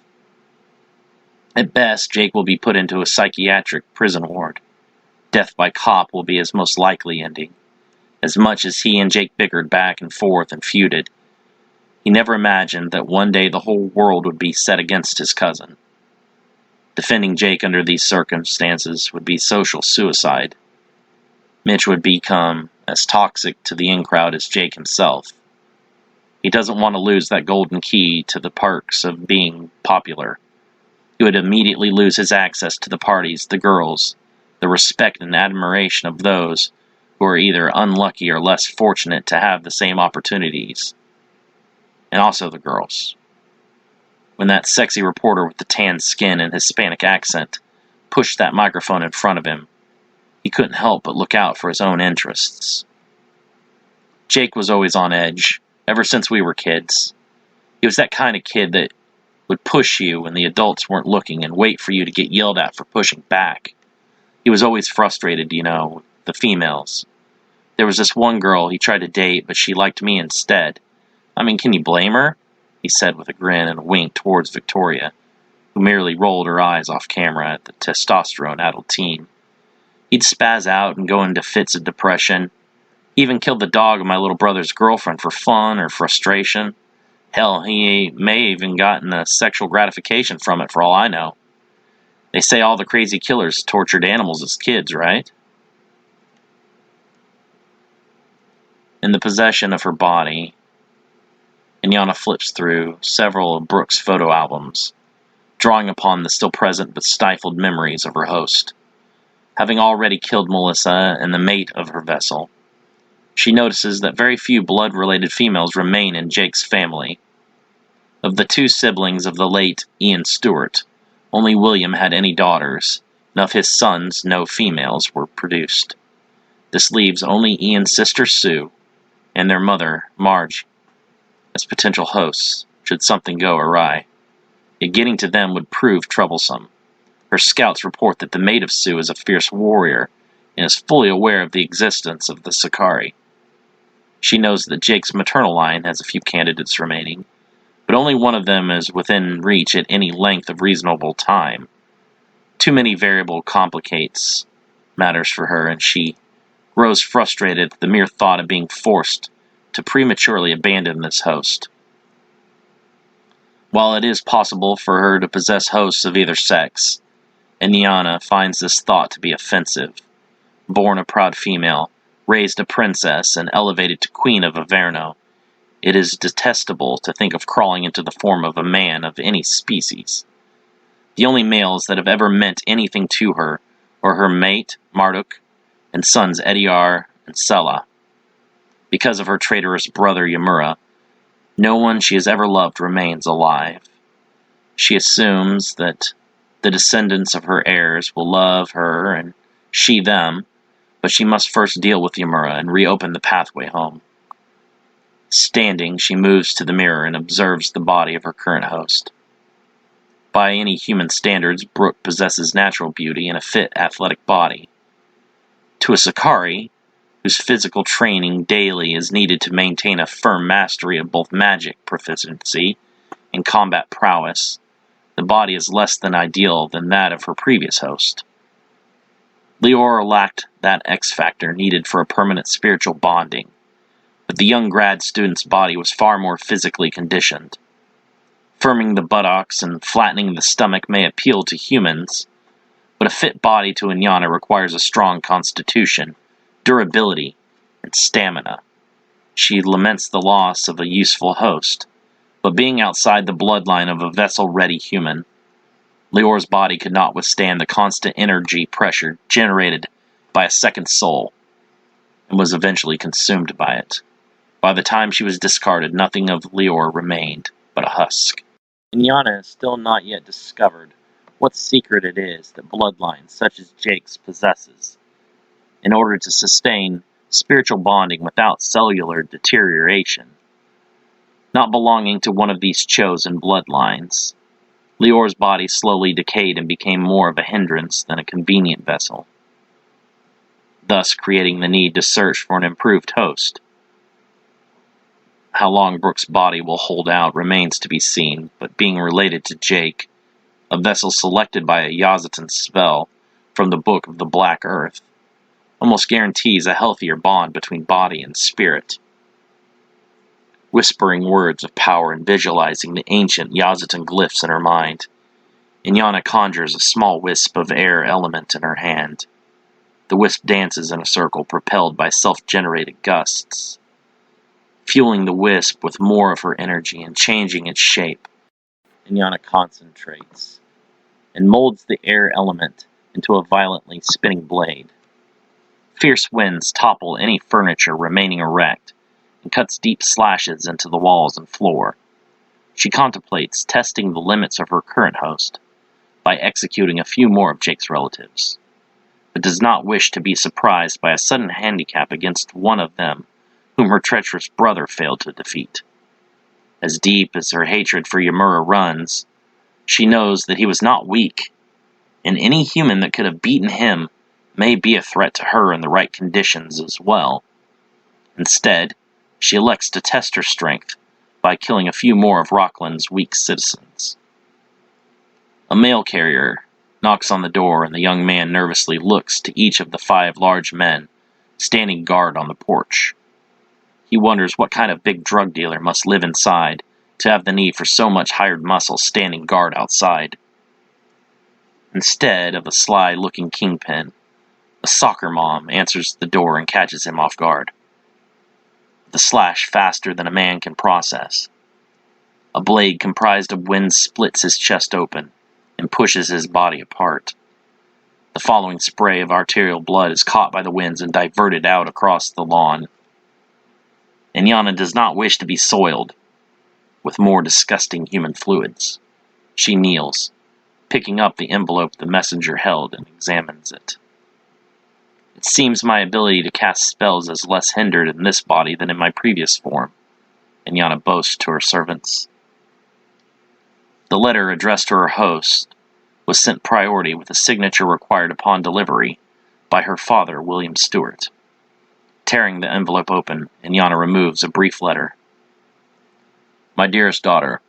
At best, Jake will be put into a psychiatric prison ward. Death by cop will be his most likely ending. As much as he and Jake bickered back and forth and feuded, he never imagined that one day the whole world would be set against his cousin. Defending Jake under these circumstances would be social suicide. Mitch would become as toxic to the in-crowd as Jake himself. He doesn't want to lose that golden key to the perks of being popular. He would immediately lose his access to the parties, the girls, the respect and admiration of those who are either unlucky or less fortunate to have the same opportunities. And also the girls. When that sexy reporter with the tan skin and Hispanic accent pushed that microphone in front of him, he couldn't help but look out for his own interests. Jake was always on edge, ever since we were kids. He was that kind of kid that would push you when the adults weren't looking and wait for you to get yelled at for pushing back. He was always frustrated, with the females. There was this one girl he tried to date, but she liked me instead. I mean, can you blame her? He said with a grin and a wink towards Victoria, who merely rolled her eyes off camera at the testosterone-addled teen. He'd spaz out and go into fits of depression. He even killed the dog of my little brother's girlfriend for fun or frustration. Hell, he may have even gotten a sexual gratification from it for all I know. They say all the crazy killers tortured animals as kids, right? In the possession of her body, Inyana flips through several of Brooke's photo albums, drawing upon the still present but stifled memories of her host. Having already killed Melissa and the mate of her vessel, she notices that very few blood-related females remain in Jake's family. Of the 2 siblings of the late Ian Stewart, only William had any daughters, and of his sons no females were produced. This leaves only Ian's sister Sue and their mother, Marge, as potential hosts, should something go awry. Yet getting to them would prove troublesome. Her scouts report that the mate of Sue is a fierce warrior and is fully aware of the existence of the Sakari. She knows that Jake's maternal line has a few candidates remaining, but only one of them is within reach at any length of reasonable time. Too many variable complicates matters for her, and she grows frustrated at the mere thought of being forced to prematurely abandon this host. While it is possible for her to possess hosts of either sex, Inyana finds this thought to be offensive. Born a proud female, raised a princess, and elevated to Queen of Averno, it is detestable to think of crawling into the form of a man of any species. The only males that have ever meant anything to her are her mate, Marduk, and sons Ediar and Sela. Because of her traitorous brother Ymura, no one she has ever loved remains alive. She assumes that the descendants of her heirs will love her and she them, but she must first deal with Ymura and reopen the pathway home. Standing, she moves to the mirror and observes the body of her current host. By any human standards, Brooke possesses natural beauty and a fit, athletic body. To a Sakari, whose physical training daily is needed to maintain a firm mastery of both magic proficiency and combat prowess, the body is less than ideal than that of her previous host. Leora lacked that X-factor needed for a permanent spiritual bonding, but the young grad student's body was far more physically conditioned. Firming the buttocks and flattening the stomach may appeal to humans, but a fit body to Inyana requires a strong constitution, durability, and stamina. She laments the loss of a useful host, but being outside the bloodline of a vessel-ready human, Leora's body could not withstand the constant energy pressure generated by a second soul, and was eventually consumed by it. By the time she was discarded, nothing of Leora remained but a husk. Inyana has still not yet discovered what secret it is that bloodlines such as Jake's possesses, in order to sustain spiritual bonding without cellular deterioration. Not belonging to one of these chosen bloodlines, Leora's body slowly decayed and became more of a hindrance than a convenient vessel, thus creating the need to search for an improved host. How long Brooke's body will hold out remains to be seen, but being related to Jake, a vessel selected by a Yazatan spell from the Book of the Black Earth, almost guarantees a healthier bond between body and spirit. Whispering words of power and visualizing the ancient Yazatan glyphs in her mind, Inyana conjures a small wisp of air element in her hand. The wisp dances in a circle propelled by self-generated gusts. Fueling the wisp with more of her energy and changing its shape, Inyana concentrates and molds the air element into a violently spinning blade. Fierce winds topple any furniture remaining erect and cuts deep slashes into the walls and floor. She contemplates testing the limits of her current host by executing a few more of Jake's relatives, but does not wish to be surprised by a sudden handicap against one of them whom her treacherous brother failed to defeat. As deep as her hatred for Ymura runs, She knows that he was not weak, and any human that could have beaten him may be a threat to her in the right conditions as well. Instead, she elects to test her strength by killing a few more of Rockland's weak citizens. A mail carrier knocks on the door, and the young man nervously looks to each of the 5 large men standing guard on the porch. He wonders what kind of big drug dealer must live inside to have the need for so much hired muscle standing guard outside. Instead of a sly-looking kingpin, a soccer mom answers the door and catches him off guard. The slash faster than a man can process. A blade comprised of wind splits his chest open and pushes his body apart. The following spray of arterial blood is caught by the winds and diverted out across the lawn. Inyana does not wish to be soiled with more disgusting human fluids. She kneels, picking up the envelope the messenger held, and examines it. It seems my ability to cast spells is less hindered in this body than in my previous form, Inyana boasts to her servants. The letter addressed to her host was sent priority with a signature required upon delivery by her father, William Stewart. Tearing the envelope open, Inyana removes a brief letter. My dearest daughter,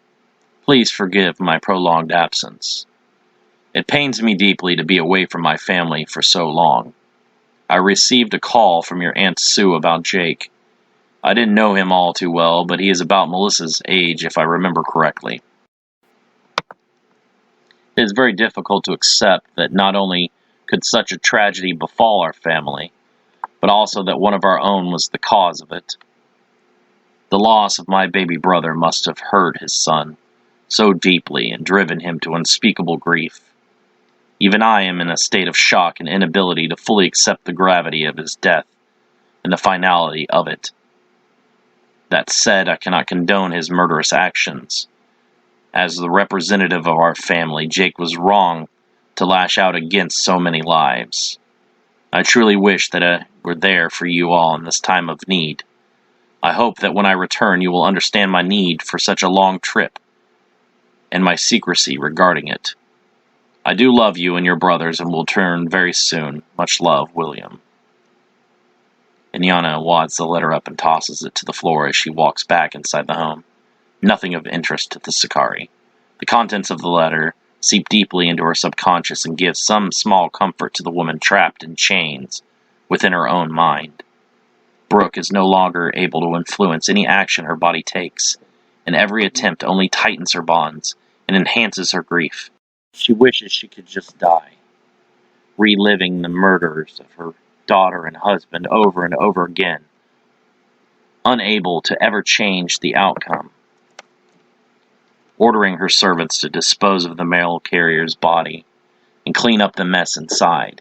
please forgive my prolonged absence. It pains me deeply to be away from my family for so long. I received a call from your Aunt Sue about Jake. I didn't know him all too well, but he is about Melissa's age, if I remember correctly. It is very difficult to accept that not only could such a tragedy befall our family, but also that one of our own was the cause of it. The loss of my baby brother must have hurt his son so deeply and driven him to unspeakable grief. Even I am in a state of shock and inability to fully accept the gravity of his death and the finality of it. That said, I cannot condone his murderous actions. As the representative of our family, Jake was wrong to lash out against so many lives. I truly wish that I were there for you all in this time of need. I hope that when I return you will understand my need for such a long trip and my secrecy regarding it. I do love you and your brothers and will return very soon. Much love, William. Inyana wads the letter up and tosses it to the floor as she walks back inside the home. Nothing of interest to the Sicarii. The contents of the letter seep deeply into her subconscious and give some small comfort to the woman trapped in chains within her own mind. Brooke is no longer able to influence any action her body takes, and every attempt only tightens her bonds and enhances her grief. She wishes she could just die, reliving the murders of her daughter and husband over and over again, unable to ever change the outcome. Ordering her servants to dispose of the mail carrier's body and clean up the mess inside,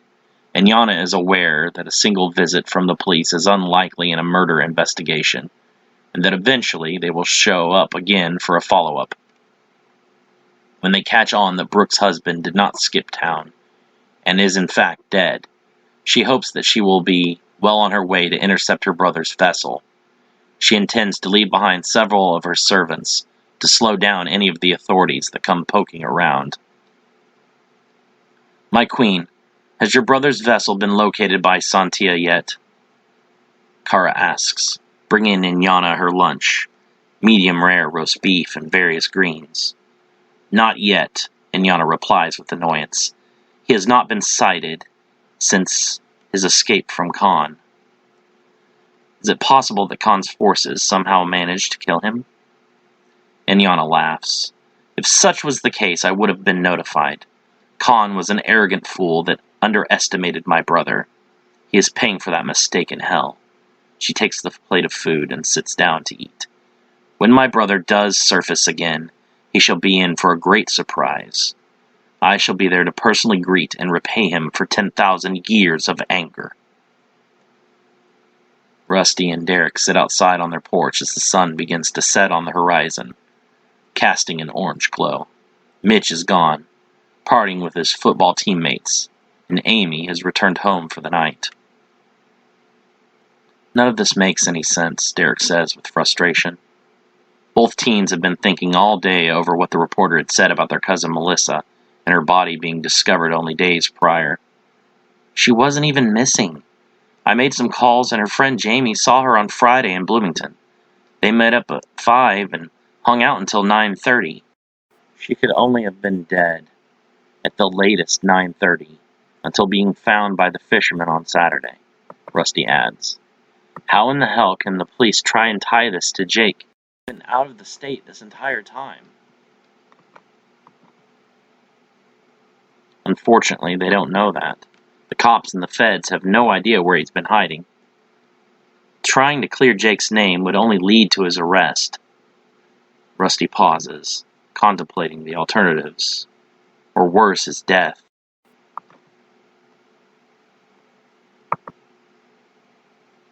Inyana is aware that a single visit from the police is unlikely in a murder investigation, and that eventually they will show up again for a follow-up. When they catch on that Brooke's husband did not skip town, and is in fact dead, she hopes that she will be well on her way to intercept her brother's vessel. She intends to leave behind several of her servants to slow down any of the authorities that come poking around. My queen, has your brother's vessel been located by Santia yet? Kara asks, bringing Inyana her lunch, medium rare roast beef and various greens. Not yet, Inyana replies with annoyance. He has not been sighted since his escape from Khan. Is it possible that Khan's forces somehow managed to kill him? Inyana laughs. If such was the case, I would have been notified. Khan was an arrogant fool that underestimated my brother. He is paying for that mistake in hell. She takes the plate of food and sits down to eat. When my brother does surface again, he shall be in for a great surprise. I shall be there to personally greet and repay him for 10,000 years of anger. Rusty and Derek sit outside on their porch as the sun begins to set on the horizon, casting an orange glow. Mitch is gone, partying with his football teammates, and Amy has returned home for the night. None of this makes any sense, Derek says with frustration. Both teens had been thinking all day over what the reporter had said about their cousin Melissa and her body being discovered only days prior. She wasn't even missing. I made some calls and her friend Jamie saw her on Friday in Bloomington. They met up at 5 and hung out until 9:30. She could only have been dead, at the latest 9:30, until being found by the fishermen on Saturday, Rusty adds. How in the hell can the police try and tie this to Jake? He's been out of the state this entire time. Unfortunately, they don't know that. The cops and the feds have no idea where he's been hiding. Trying to clear Jake's name would only lead to his arrest. Rusty pauses, contemplating the alternatives. Or worse, his death.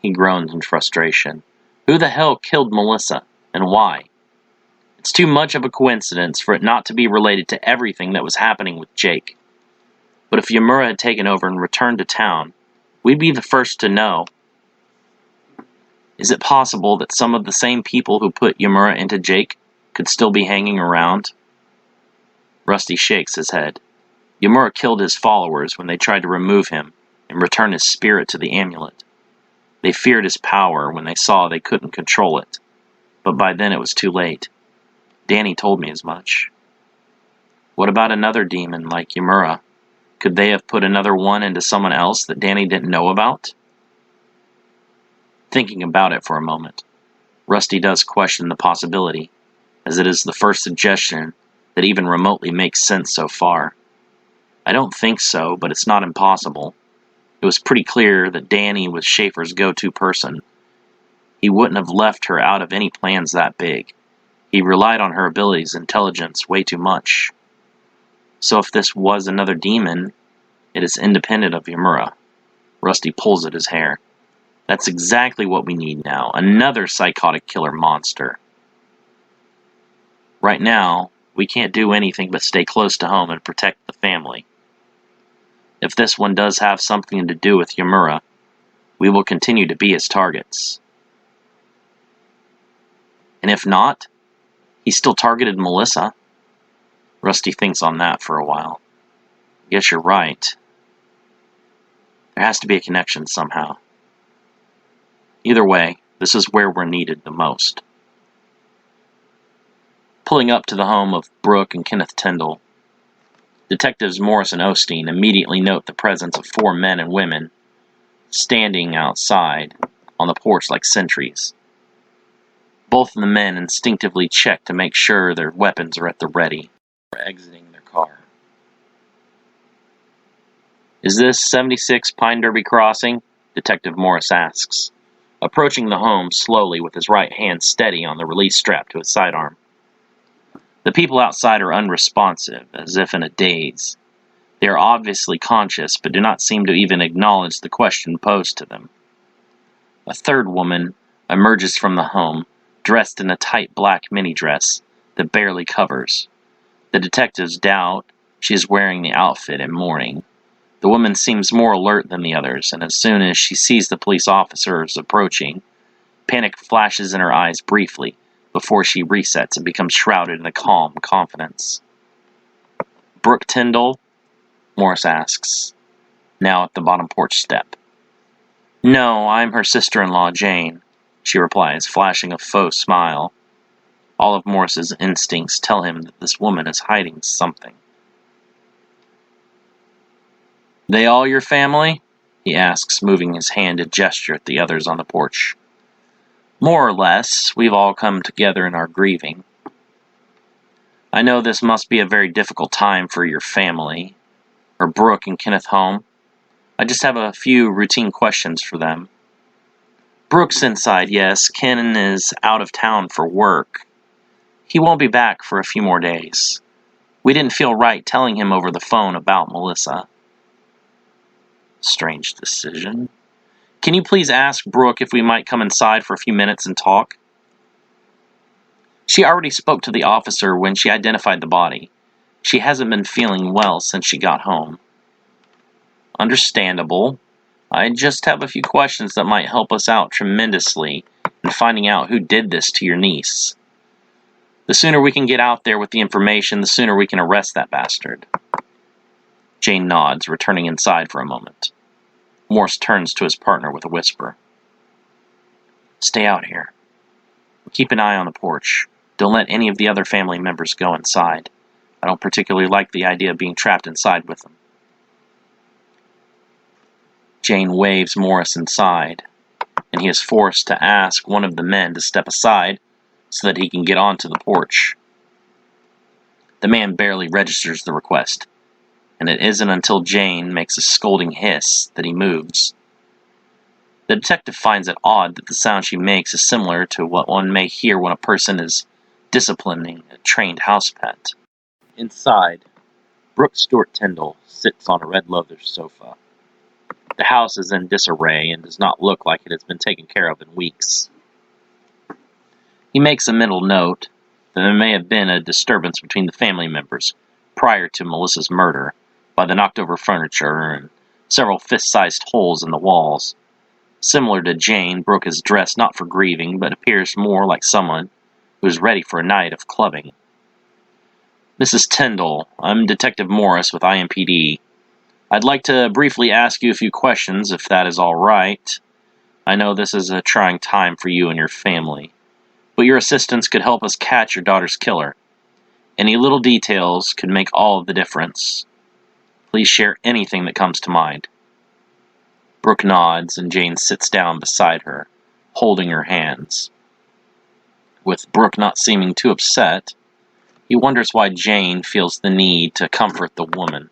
He groans in frustration. Who the hell killed Melissa, and why? It's too much of a coincidence for it not to be related to everything that was happening with Jake. But if Yamura had taken over and returned to town, we'd be the first to know. Is it possible that some of the same people who put Yamura into Jake could still be hanging around? Rusty shakes his head. Yamura killed his followers when they tried to remove him and return his spirit to the amulet. They feared his power when they saw they couldn't control it, but by then it was too late. Danny told me as much. What about another demon like Yamura? Could they have put another one into someone else that Danny didn't know about? Thinking about it for a moment, Rusty does question the possibility, as it is the first suggestion that even remotely makes sense so far. I don't think so, but it's not impossible. It was pretty clear that Danny was Schaefer's go-to person. He wouldn't have left her out of any plans that big. He relied on her abilities and intelligence way too much. So if this was another demon, it is independent of Yamura. Rusty pulls at his hair. That's exactly what we need now. Another psychotic killer monster. Right now, we can't do anything but stay close to home and protect the family. If this one does have something to do with Yamura, we will continue to be his targets. And if not, he still targeted Melissa. Rusty thinks on that for a while. Guess you're right. There has to be a connection somehow. Either way, this is where we're needed the most. Pulling up to the home of Brooke and Kenneth Tyndall, Detectives Morris and Osteen immediately note the presence of 4 men and women standing outside on the porch like sentries. Both of the men instinctively check to make sure their weapons are at the ready before exiting their car. Is this 76 Pine Derby Crossing? Detective Morris asks, approaching the home slowly with his right hand steady on the release strap to his sidearm. The people outside are unresponsive, as if in a daze. They are obviously conscious, but do not seem to even acknowledge the question posed to them. A third woman emerges from the home, dressed in a tight black mini-dress that barely covers. The detectives doubt she is wearing the outfit in mourning. The woman seems more alert than the others, and as soon as she sees the police officers approaching, panic flashes in her eyes briefly, before she resets and becomes shrouded in a calm confidence. Brooke Tyndall? Morris asks, now at the bottom porch step. No, I'm her sister-in-law, Jane, she replies, flashing a faux smile. All of Morris's instincts tell him that this woman is hiding something. They all your family? He asks, moving his hand to gesture at the others on the porch. More or less, we've all come together in our grieving. I know this must be a very difficult time for your family. Are Brooke and Kenneth home? I just have a few routine questions for them. Brooke's inside, yes. Ken is out of town for work. He won't be back for a few more days. We didn't feel right telling him over the phone about Melissa. Strange decision. Can you please ask Brooke if we might come inside for a few minutes and talk? She already spoke to the officer when she identified the body. She hasn't been feeling well since she got home. Understandable. I just have a few questions that might help us out tremendously in finding out who did this to your niece. The sooner we can get out there with the information, the sooner we can arrest that bastard. Jane nods, returning inside for a moment. Morse turns to his partner with a whisper. Stay out here. Keep an eye on the porch. Don't let any of the other family members go inside. I don't particularly like the idea of being trapped inside with them. Jane waves Morris inside, and he is forced to ask one of the men to step aside so that he can get onto the porch. The man barely registers the request, and it isn't until Jane makes a scolding hiss that he moves. The detective finds it odd that the sound she makes is similar to what one may hear when a person is disciplining a trained house pet. Inside, Brooke Stewart Tyndall sits on a red leather sofa. The house is in disarray and does not look like it has been taken care of in weeks. He makes a mental note that there may have been a disturbance between the family members prior to Melissa's murder by the knocked-over furniture and several fist-sized holes in the walls. Similar to Jane, Brooke is dressed not for grieving, but appears more like someone who is ready for a night of clubbing. Mrs. Tyndall, I'm Detective Morris with IMPD. I'd like to briefly ask you a few questions, if that is all right. I know this is a trying time for you and your family, but your assistance could help us catch your daughter's killer. Any little details could make all of the difference. Please share anything that comes to mind. Brooke nods, and Jane sits down beside her, holding her hands. With Brooke not seeming too upset, he wonders why Jane feels the need to comfort the woman.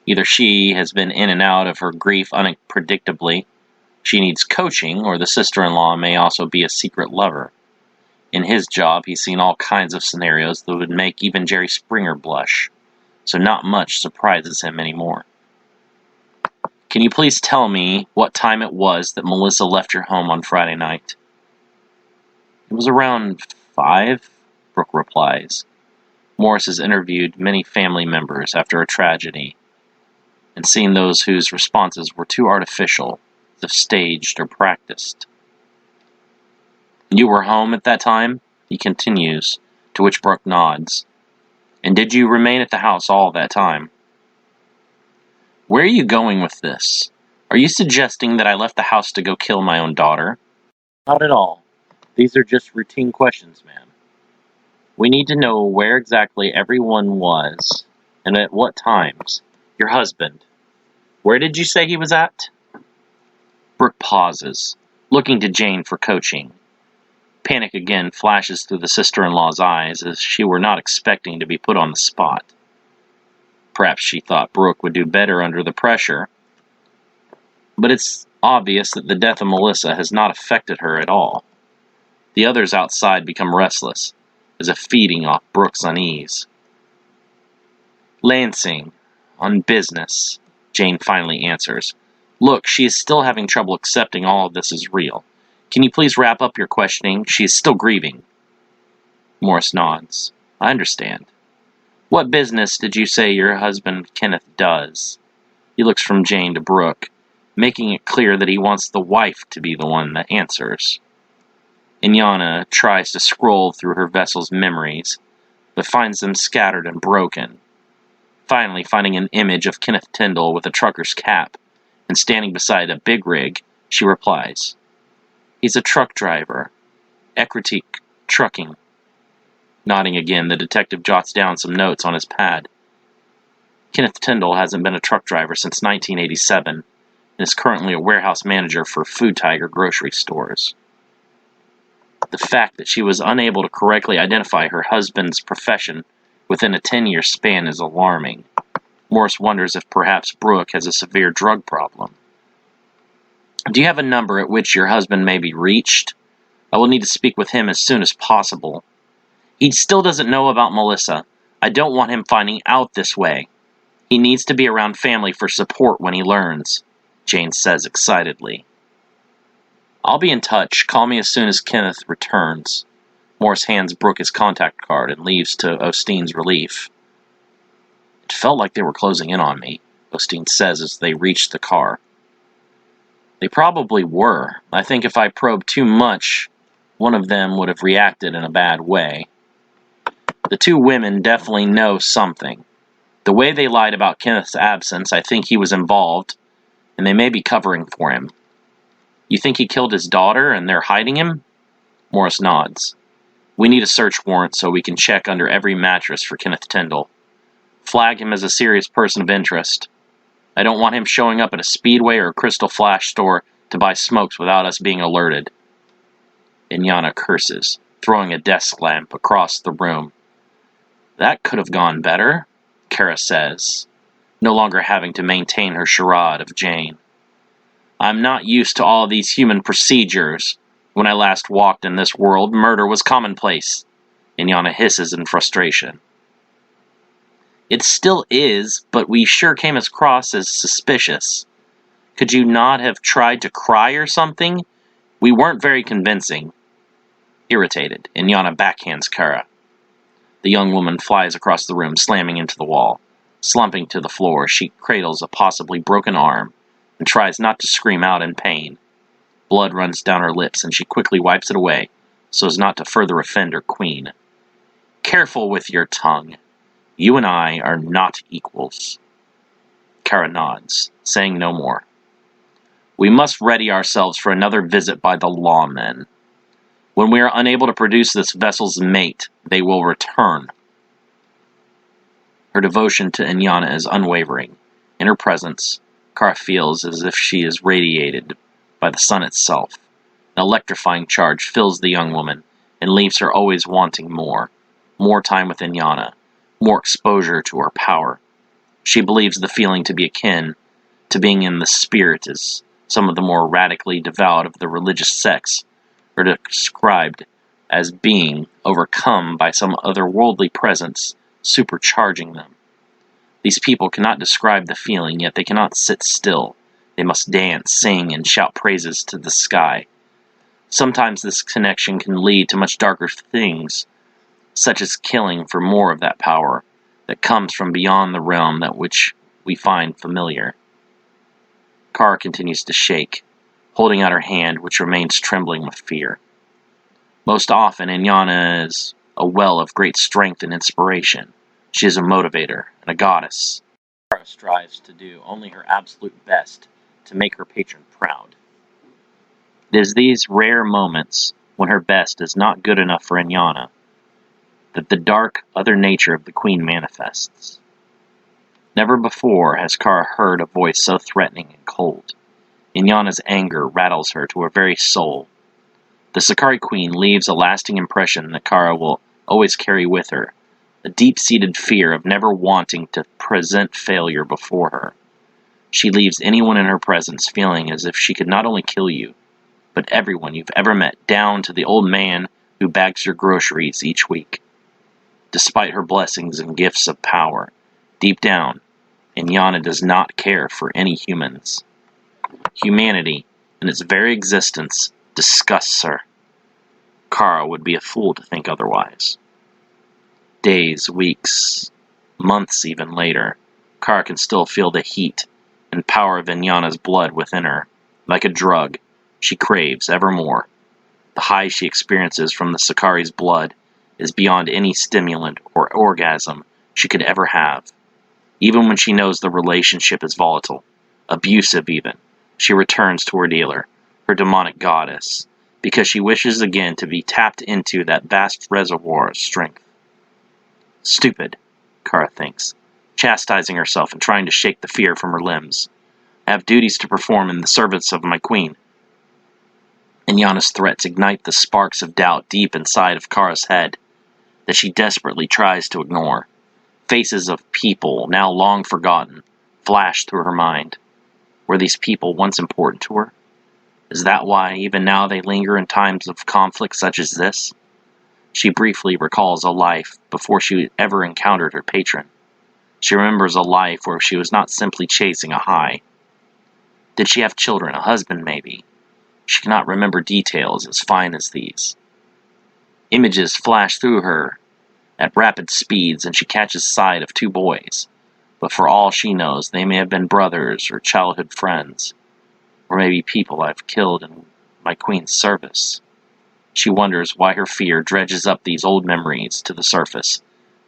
Either she has been in and out of her grief unpredictably, she needs coaching, or the sister-in-law may also be a secret lover. In his job, he's seen all kinds of scenarios that would make even Jerry Springer blush, so not much surprises him anymore. Can you please tell me what time it was that Melissa left your home on Friday night? It was around 5, Brooke replies. Morris has interviewed many family members after a tragedy, and seen those whose responses were too artificial, as if staged or practiced. You were home at that time? He continues, to which Brooke nods. And did you remain at the house all that time? Where are you going with this? Are you suggesting that I left the house to go kill my own daughter? Not at all. These are just routine questions, ma'am. We need to know where exactly everyone was, and at what times. Your husband. Where did you say he was at? Brooke pauses, looking to Jane for coaching. Panic again flashes through the sister-in-law's eyes, as she were not expecting to be put on the spot. Perhaps she thought Brooke would do better under the pressure. But it's obvious that the death of Melissa has not affected her at all. The others outside become restless, as if feeding off Brooke's unease. Lansing, on business, Jane finally answers. Look, she is still having trouble accepting all of this is real. Can you please wrap up your questioning? She is still grieving. Morris nods. I understand. What business did you say your husband Kenneth does? He looks from Jane to Brooke, making it clear that he wants the wife to be the one that answers. Inyana tries to scroll through her vessel's memories, but finds them scattered and broken. Finally, finding an image of Kenneth Tyndall with a trucker's cap and standing beside a big rig, she replies, He's a truck driver. Ecritique Trucking. Nodding again, the detective jots down some notes on his pad. Kenneth Tyndall hasn't been a truck driver since 1987 and is currently a warehouse manager for Food Tiger grocery stores. The fact that she was unable to correctly identify her husband's profession within a 10-year span is alarming. Morris wonders if perhaps Brooke has a severe drug problem. Do you have a number at which your husband may be reached? I will need to speak with him as soon as possible. He still doesn't know about Melissa. I don't want him finding out this way. He needs to be around family for support when he learns, Jane says excitedly. I'll be in touch. Call me as soon as Kenneth returns. Morris hands Brooke his contact card and leaves to Osteen's relief. It felt like they were closing in on me, Osteen says as they reach the car. They probably were. I think if I probed too much, one of them would have reacted in a bad way. The two women definitely know something. The way they lied about Kenneth's absence, I think he was involved, and they may be covering for him. You think he killed his daughter and they're hiding him? Morris nods. We need a search warrant so we can check under every mattress for Kenneth Tyndall. Flag him as a serious person of interest. I don't want him showing up at a Speedway or a Crystal Flash store to buy smokes without us being alerted. Inyana curses, throwing a desk lamp across the room. That could have gone better, Kara says, no longer having to maintain her charade of Jane. I'm not used to all these human procedures. When I last walked in this world, murder was commonplace. Inyana hisses in frustration. It still is, but we sure came across as suspicious. Could you not have tried to cry or something? We weren't very convincing. Irritated, Inyana backhands Kara. The young woman flies across the room, slamming into the wall. Slumping to the floor, she cradles a possibly broken arm and tries not to scream out in pain. Blood runs down her lips, and she quickly wipes it away, so as not to further offend her queen. Careful with your tongue. You and I are not equals. Kara nods, saying no more. We must ready ourselves for another visit by the lawmen. When we are unable to produce this vessel's mate, they will return. Her devotion to Inyana is unwavering. In her presence, Kara feels as if she is radiated by the sun itself. An electrifying charge fills the young woman and leaves her always wanting more. More time with Inyana, more exposure to her power. She believes the feeling to be akin to being in the spirit as some of the more radically devout of the religious sects are described as being overcome by some otherworldly presence supercharging them. These people cannot describe the feeling, yet they cannot sit still. They must dance, sing, and shout praises to the sky. Sometimes this connection can lead to much darker things, such as killing for more of that power that comes from beyond the realm that which we find familiar. Kara continues to shake, holding out her hand, which remains trembling with fear. Most often, Inyana is a well of great strength and inspiration. She is a motivator and a goddess. Kara strives to do only her absolute best to make her patron proud. It is these rare moments, when her best is not good enough for Inyana, that the dark other nature of the queen manifests. Never before has Kara heard a voice so threatening and cold. Inyana's anger rattles her to her very soul. The Sakari queen leaves a lasting impression that Kara will always carry with her, a deep-seated fear of never wanting to present failure before her. She leaves anyone in her presence feeling as if she could not only kill you, but everyone you've ever met, down to the old man who bags your groceries each week. Despite her blessings and gifts of power, deep down, Inyana does not care for any humans. Humanity, in its very existence, disgusts her. Kara would be a fool to think otherwise. Days, weeks, months even later, Kara can still feel the heat and power of Inyana's blood within her. Like a drug, she craves ever more. The high she experiences from the Sakari's blood is beyond any stimulant or orgasm she could ever have. Even when she knows the relationship is volatile, abusive even, she returns to her dealer, her demonic goddess, because she wishes again to be tapped into that vast reservoir of strength. Stupid, Kara thinks, chastising herself and trying to shake the fear from her limbs. I have duties to perform in the service of my queen. Inyana's threats ignite the sparks of doubt deep inside of Kara's head that she desperately tries to ignore. Faces of people, now long forgotten, flash through her mind. Were these people once important to her? Is that why even now they linger in times of conflict such as this? She briefly recalls a life before she ever encountered her patron. She remembers a life where she was not simply chasing a high. Did she have children, a husband maybe? She cannot remember details as fine as these. Images flash through her at rapid speeds, and she catches sight of two boys. But for all she knows, they may have been brothers or childhood friends, or maybe people I've killed in my queen's service. She wonders why her fear dredges up these old memories to the surface,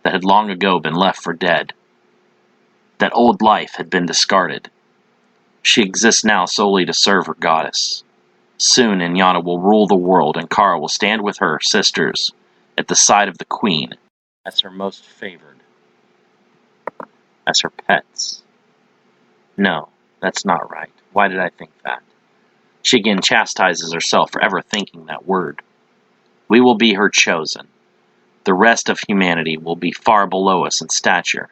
that had long ago been left for dead. That old life had been discarded. She exists now solely to serve her goddess. Soon Inyana will rule the world, and Kara will stand with her sisters at the side of the queen as her most favored, as her pets. No, that's not right. Why did I think that? She again chastises herself for ever thinking that word. We will be her chosen. The rest of humanity will be far below us in stature.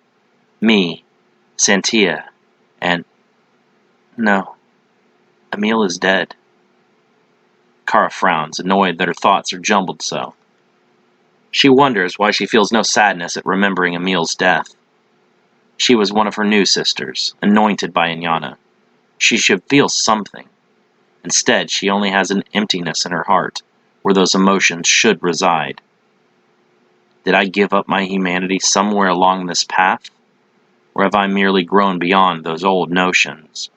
Me, Santia, and... No. Emil is dead. Kara frowns, annoyed that her thoughts are jumbled so. She wonders why she feels no sadness at remembering Emil's death. She was one of her new sisters, anointed by Inyana. She should feel something. Instead, she only has an emptiness in her heart, where those emotions should reside. Did I give up my humanity somewhere along this path? Or have I merely grown beyond those old notions?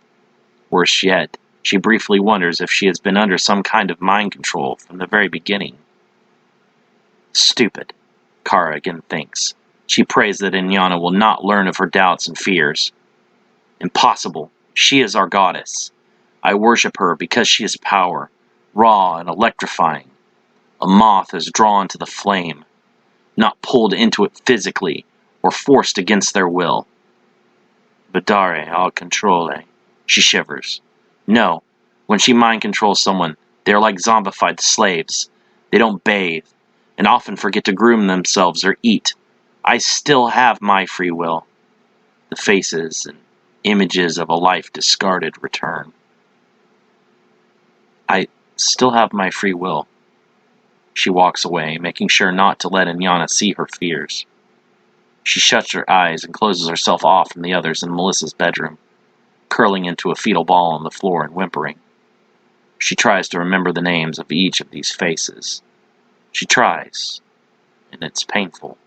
Worse yet, she briefly wonders if she has been under some kind of mind control from the very beginning. Stupid, Kara again thinks. She prays that Inyana will not learn of her doubts and fears. Impossible. She is our goddess. I worship her because she is power, raw and electrifying. A moth is drawn to the flame, not pulled into it physically or forced against their will. Vedare al controle. She shivers. No, when she mind controls someone, they are like zombified slaves. They don't bathe, and often forget to groom themselves or eat. I still have my free will. The faces and images of a life discarded return. I still have my free will. She walks away, making sure not to let Inyana see her fears. She shuts her eyes and closes herself off from the others in Melissa's bedroom, curling into a fetal ball on the floor and whimpering. She tries to remember the names of each of these faces. She tries, and it's painful.